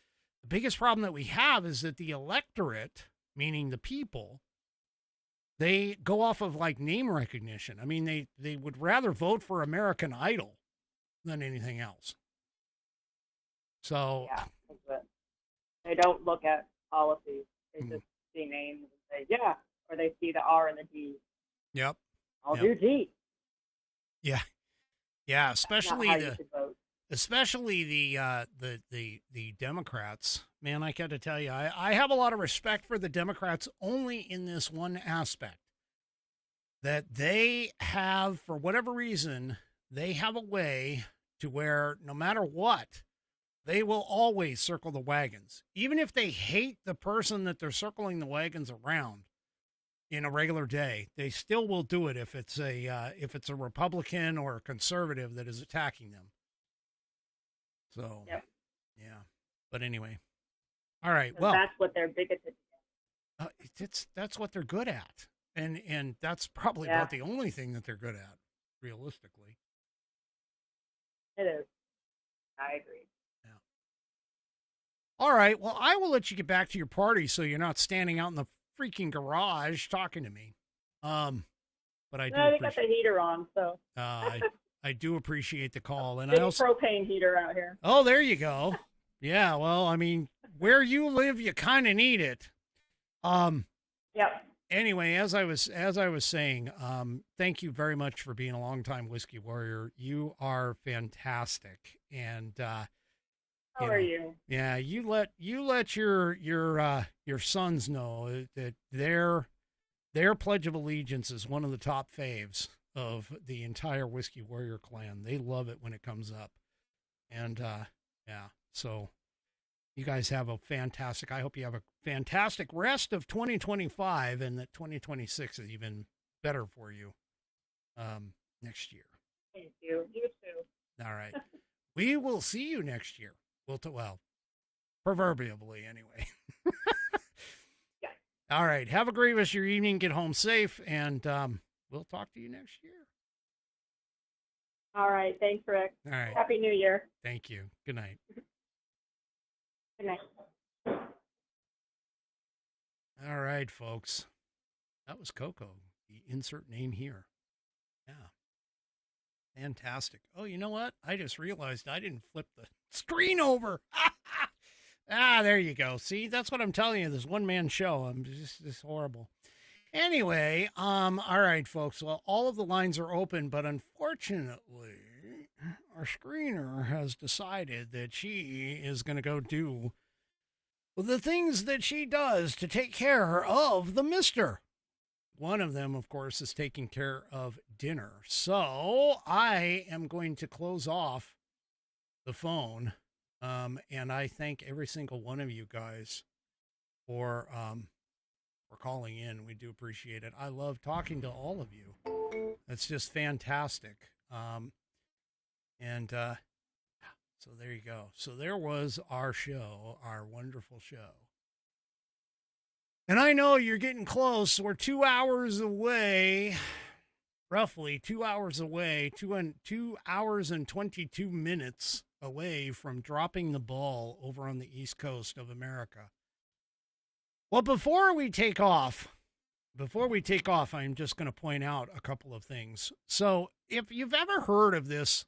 biggest problem that we have is that the electorate, meaning the people, they go off of like name recognition. They would rather vote for American Idol than anything else. So yeah, they don't look at policies. They just see names and say, yeah, or they see the R and the D. Yep. I'll do D. Yeah. Yeah. Especially the Democrats, man, I got to tell you, I have a lot of respect for the Democrats only in this one aspect, that they have, for whatever reason, they have a way to where no matter what, they will always circle the wagons. Even if they hate the person that they're circling the wagons around, in a regular day. They still will do it if it's a Republican or a conservative that is attacking them. So, Yep. yeah. But anyway, all right. 'Cause Well, that's what they're bigoted. that's what they're good at, and that's probably Yeah. about the only thing that they're good at, realistically. It is. I agree. All right. Well, I will let you get back to your party so you're not standing out in the freaking garage talking to me. But I do No, they got appreciate the heater on, so. I do appreciate the call, and Big I also propane heater out here. Oh, there you go. Yeah. Well, I mean, where you live, you kind of need it. Yep. Anyway, as I was saying, thank you very much for being a longtime whiskey warrior. You are fantastic, and How are you? Yeah, you let your sons know that their Pledge of Allegiance is one of the top faves of the entire Whiskey Warrior clan. They love it when it comes up, and yeah, so. You guys have a fantastic, I hope you have a fantastic rest of 2025 and that 2026 is even better for you next year. Thank you. You too. All right. We will see you next year. Well, proverbially anyway. Yeah. All right. Have a great rest of your evening. Get home safe, and we'll talk to you next year. All right. Thanks, Rick. All right. Happy New Year. Thank you. Good night. Good night. All right, folks. That was Coco. The insert name here. Yeah. Fantastic. Oh, you know what? I just realized I didn't flip the screen over. There you go. See, that's what I'm telling you. This one-man show. I'm just horrible. Anyway, all right, folks. Well, all of the lines are open, but unfortunately, our screener has decided that she is going to go do the things that she does to take care of the mister. One of them, of course, is taking care of dinner. So I am going to close off the phone. And I thank every single one of you guys for calling in. We do appreciate it. I love talking to all of you. It's just fantastic. So there you go. So there was our show, our wonderful show. And I know you're getting close. We're 2 hours away, roughly 2 hours away, 2 hours and 22 minutes away from dropping the ball over on the East Coast of America. Well, before we take off, I'm just going to point out a couple of things. So if you've ever heard of this,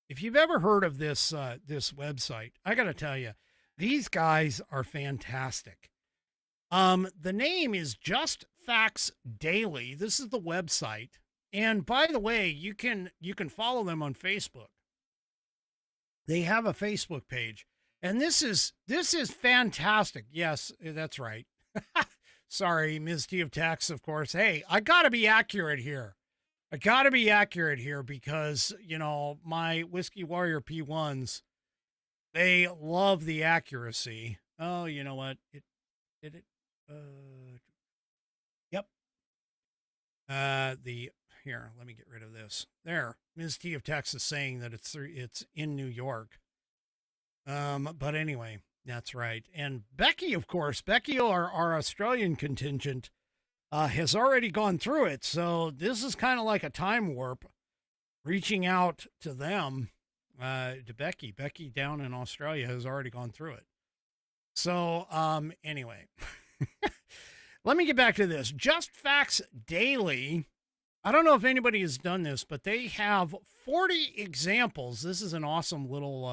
this website, I got to tell you, these guys are fantastic. The name is Just Facts Daily. This is the website. And by the way, you can follow them on Facebook. They have a Facebook page. And this is fantastic. Yes, that's right. Sorry, Ms. T of Tax, of course. Hey, I got to be accurate here. Because, my Whiskey Warrior P1s, they love the accuracy. Oh, you know what? Did it? Yep. Here, let me get rid of this. There, Ms. T of Texas saying that it's in New York. But anyway, that's right. And Becky, of course, our Australian contingent, has already gone through it. So this is kind of like a time warp, reaching out to them, to Becky. Becky down in Australia has already gone through it. So, anyway, let me get back to this. Just Facts Daily. I don't know if anybody has done this, but they have 40 examples. This is an awesome little,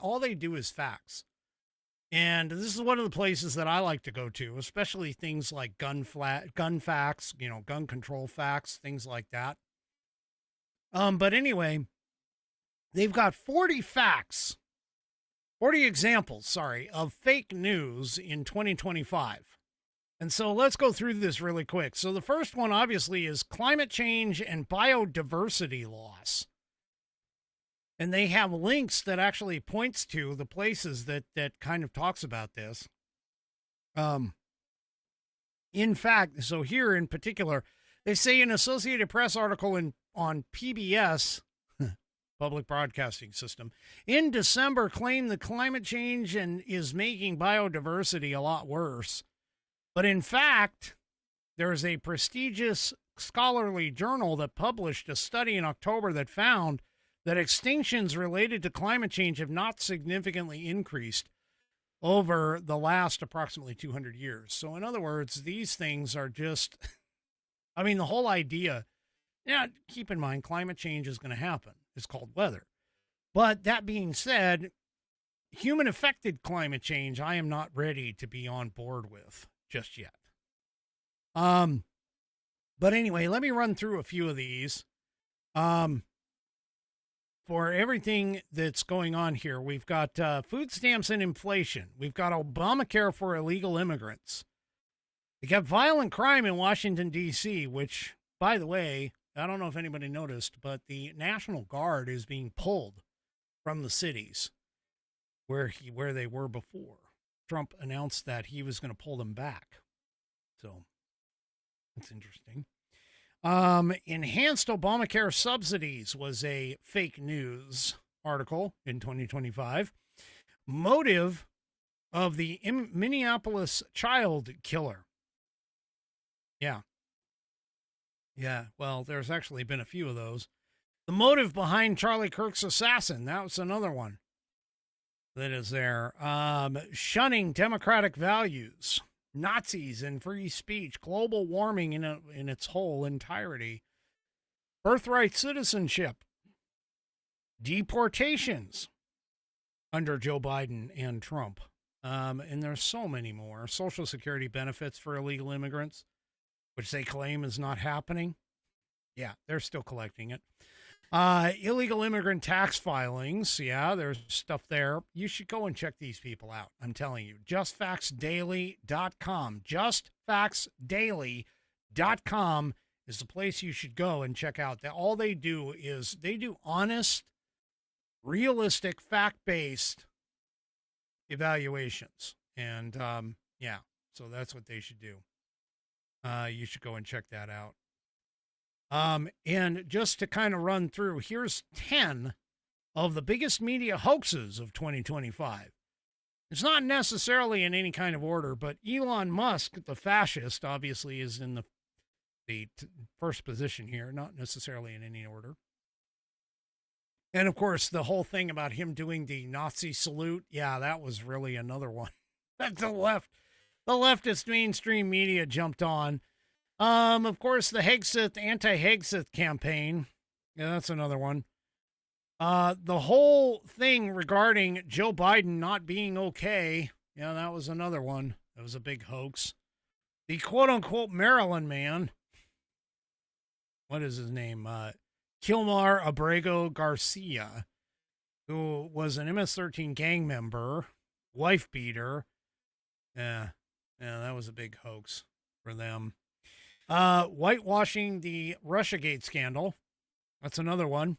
all they do is facts. And this is one of the places that I like to go to, especially things like gun facts, gun control facts, things like that. But anyway, they've got 40 examples, of fake news in 2025. And so let's go through this really quick. So the first one obviously is climate change and biodiversity loss. And they have links that actually points to the places that kind of talks about this. In In fact, so here in particular, they say an Associated Press article on PBS, Public Broadcasting System, in December claimed that climate change is making biodiversity a lot worse. But in fact, there is a prestigious scholarly journal that published a study in October that found that extinctions related to climate change have not significantly increased over the last approximately 200 years. So in other words, these things are just, I mean, the whole idea, keep in mind, climate change is going to happen. It's called weather. But that being said, human affected climate change, I am not ready to be on board with just yet. But anyway, let me run through a few of these. For everything that's going on here, we've got food stamps and inflation. We've got Obamacare for illegal immigrants. We got violent crime in Washington, D.C., which, by the way, I don't know if anybody noticed, but the National Guard is being pulled from the cities where they were before. Trump announced that he was going to pull them back. So that's interesting. Enhanced Obamacare subsidies was a fake news article in 2025. Motive of the Minneapolis child killer. Yeah. Well, there's actually been a few of those. The motive behind Charlie Kirk's assassin. That was another one that is there. Shunning democratic values. Nazis and free speech, global warming in its whole entirety, birthright citizenship, deportations under Joe Biden and Trump. And there's so many more. Social Security benefits for illegal immigrants, which they claim is not happening. Yeah, they're still collecting it. Illegal immigrant tax filings. Yeah, there's stuff there. You should go and check these people out. I'm telling you. JustFactsDaily.com. JustFactsDaily.com is the place you should go and check out. All they do is they do honest, realistic, fact-based evaluations. And, so that's what they should do. You should go and check that out. And just to kind of run through, here's 10 of the biggest media hoaxes of 2025. It's not necessarily in any kind of order, but Elon Musk, the fascist, obviously is in the first position here, not necessarily in any order. And of course, the whole thing about him doing the Nazi salute, yeah, that was really another one that the leftist mainstream media jumped on. Of course, the anti-Hegseth campaign. Yeah, that's another one. The whole thing regarding Joe Biden not being okay. Yeah, that was another one. That was a big hoax. The quote-unquote Maryland man. What is his name? Kilmar Abrego Garcia, who was an MS-13 gang member, wife beater. Yeah, that was a big hoax for them. Whitewashing the Russiagate scandal. That's another one.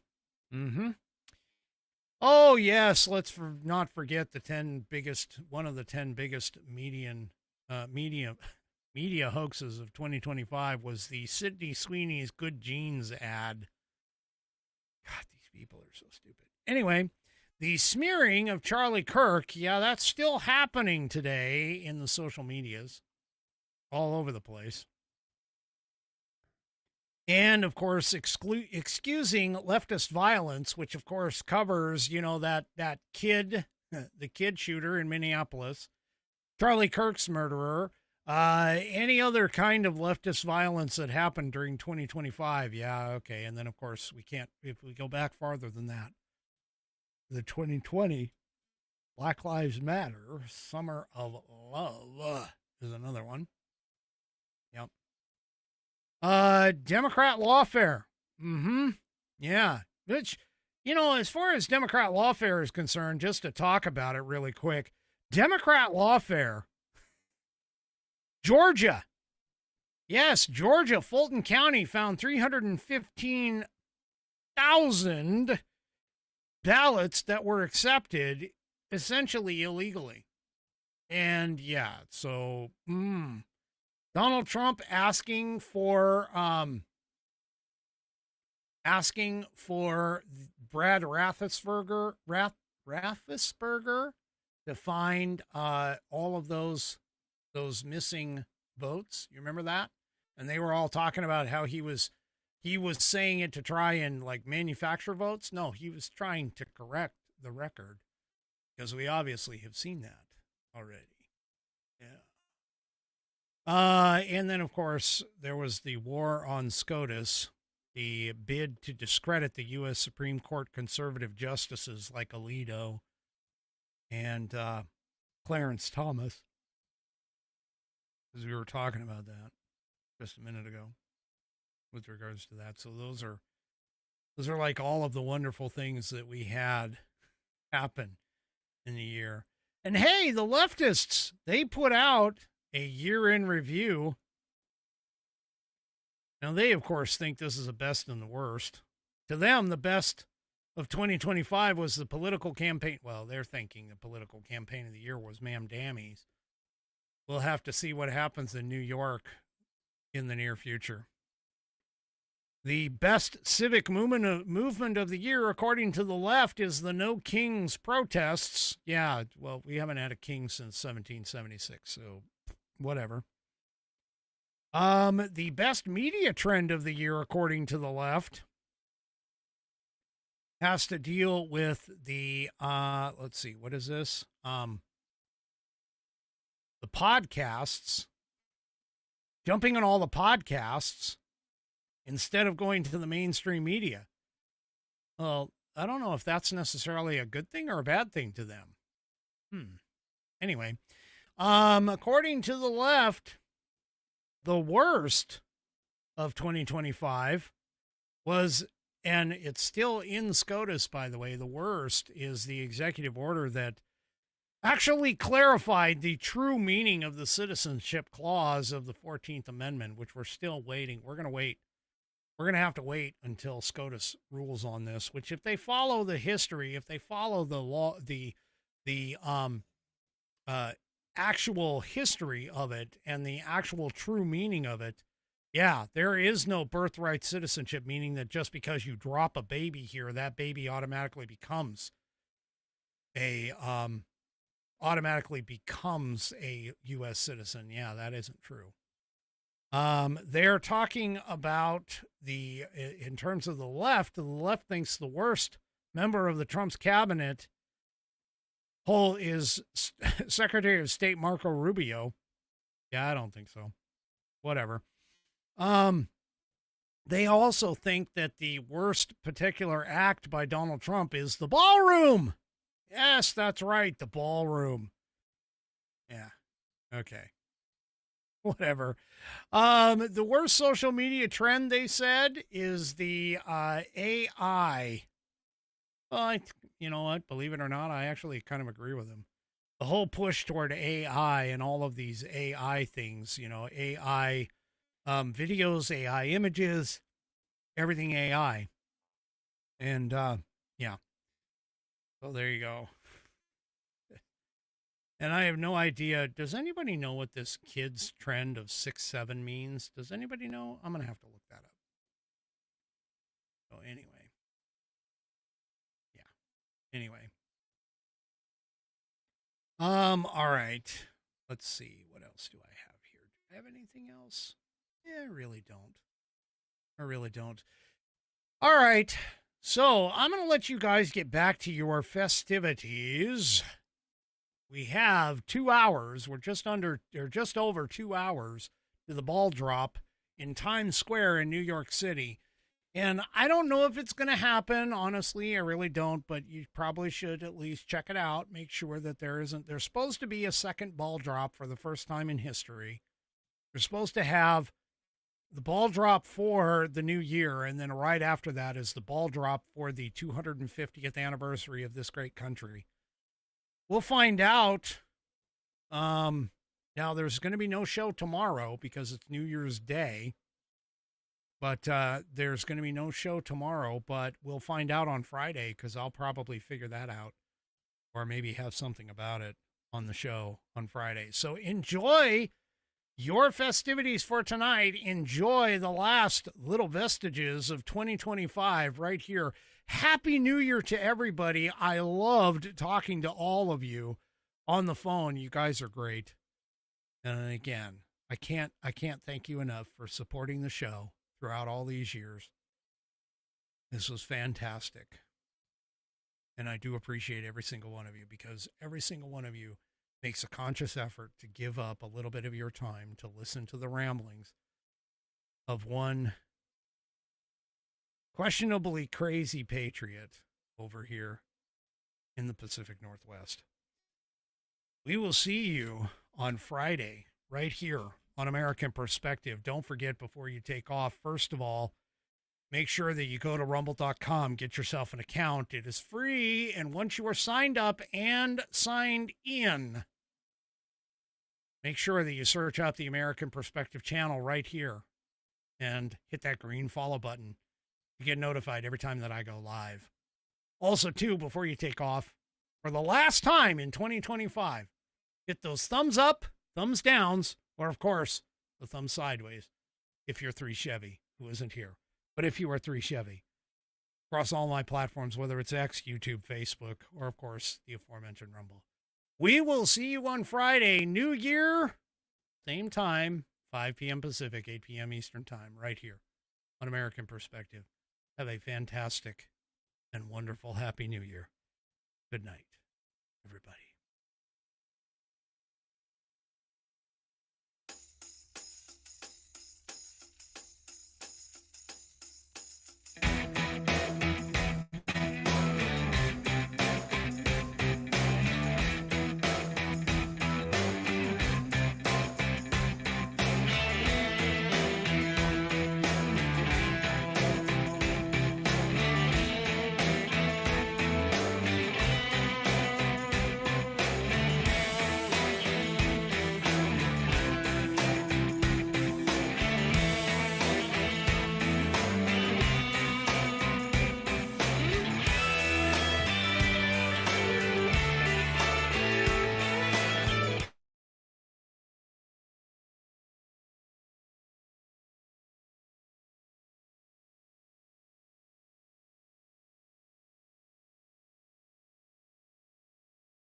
Oh, yes. Let's not forget one of the 10 biggest media hoaxes of 2025 was the Sydney Sweeney's Good Genes ad. God, these people are so stupid. Anyway, the smearing of Charlie Kirk. Yeah, that's still happening today in the social medias all over the place. And, of course, excusing leftist violence, which, of course, covers, that kid, the kid shooter in Minneapolis, Charlie Kirk's murderer, any other kind of leftist violence that happened during 2025. Yeah, okay. And then, of course, if we go back farther than that, the 2020 Black Lives Matter Summer of Love is another one. Yep. Democrat lawfare. Yeah. Which, as far as Democrat lawfare is concerned, just to talk about it really quick, Democrat lawfare. Georgia. Yes, Georgia, Fulton County found 315,000 ballots that were accepted essentially illegally. And yeah, so, Donald Trump asking for Brad Raffensperger to find all of those missing votes. You remember that? And they were all talking about how he was saying it to try and like manufacture votes. No, he was trying to correct the record, because we obviously have seen that already. Yeah. And then of course there was the war on SCOTUS, the bid to discredit the U.S. Supreme Court conservative justices like Alito and Clarence Thomas, because we were talking about that just a minute ago with regards to that. So those are like all of the wonderful things that we had happen in the year. And hey, the leftists, they put out a year-in review. Now, they, of course, think this is the best and the worst. To them, the best of 2025 was the political campaign. Well, they're thinking the political campaign of the year was Ma'am Dammy's. We'll have to see what happens in New York in the near future. The best civic movement of the year, according to the left, is the No Kings protests. Yeah, well, we haven't had a king since 1776, so whatever. The best media trend of the year, according to the left, has to deal with the, let's see, what is this? The podcasts, jumping on all the podcasts instead of going to the mainstream media. Well, I don't know if that's necessarily a good thing or a bad thing to them. Anyway, according to the left, the worst of 2025 was, and it's still in SCOTUS, by the way, the worst is the executive order that actually clarified the true meaning of the citizenship clause of the 14th Amendment, which we're still waiting. We're going to wait. We're going to have to wait until SCOTUS rules on this, which if they follow the history, if they follow the law, the actual history of it and the actual true meaning of it, yeah, there is no birthright citizenship, meaning that just because you drop a baby here, that baby automatically becomes a U.S. citizen. Yeah, that isn't true. They're talking about in terms of the left thinks the worst member of the Trump's cabinet is Secretary of State Marco Rubio. Yeah, I don't think so. Whatever. They also think that the worst particular act by Donald Trump is the ballroom. Yes, that's right. The ballroom. Yeah. Okay. Whatever. The worst social media trend, they said, is the AI. Well, you know what? Believe it or not, I actually kind of agree with them. The whole push toward AI and all of these AI things, AI videos, AI images, everything AI. And yeah. So there you go. And I have no idea. Does anybody know what this kids trend of 6'7" means? Does anybody know? I'm going to have to look that up. So anyway. Yeah. Anyway. All right. Let's see. What else do I have here? Do I have anything else? I really don't. All right. So I'm going to let you guys get back to your festivities. We have 2 hours. We're just over 2 hours to the ball drop in Times Square in New York City. And I don't know if it's going to happen. Honestly, I really don't, but you probably should at least check it out. Make sure that there's supposed to be a second ball drop for the first time in history. You're supposed to have the ball drop for the new year, and then right after that is the ball drop for the 250th anniversary of this great country. We'll find out. Now, there's going to be no show tomorrow because it's New Year's Day. But there's going to be no show tomorrow, but we'll find out on Friday because I'll probably figure that out or maybe have something about it on the show on Friday. So enjoy your festivities for tonight. Enjoy the last little vestiges of 2025 right here. Happy New Year to everybody. I loved talking to all of you on the phone. You guys are great. And again, I can't thank you enough for supporting the show throughout all these years. This was fantastic. And I do appreciate every single one of you, because every single one of you makes a conscious effort to give up a little bit of your time to listen to the ramblings of one questionably crazy patriot over here in the Pacific Northwest. We will see you on Friday right here on American Perspective. Don't forget, before you take off, first of all, make sure that you go to rumble.com, get yourself an account. It is free. And once you are signed up and signed in, make sure that you search out the American Perspective channel right here and hit that green follow button to get notified every time that I go live. Also, too, before you take off, for the last time in 2025, hit those thumbs up, thumbs downs, or, of course, the thumb sideways if you're 3 Chevy, who isn't here. But if you are 3 Chevy, across all my platforms, whether it's X, YouTube, Facebook, or, of course, the aforementioned Rumble. We will see you on Friday. New Year, same time, 5 p.m. Pacific, 8 p.m. Eastern Time, right here on American Perspective. Have a fantastic and wonderful Happy New Year. Good night, everybody.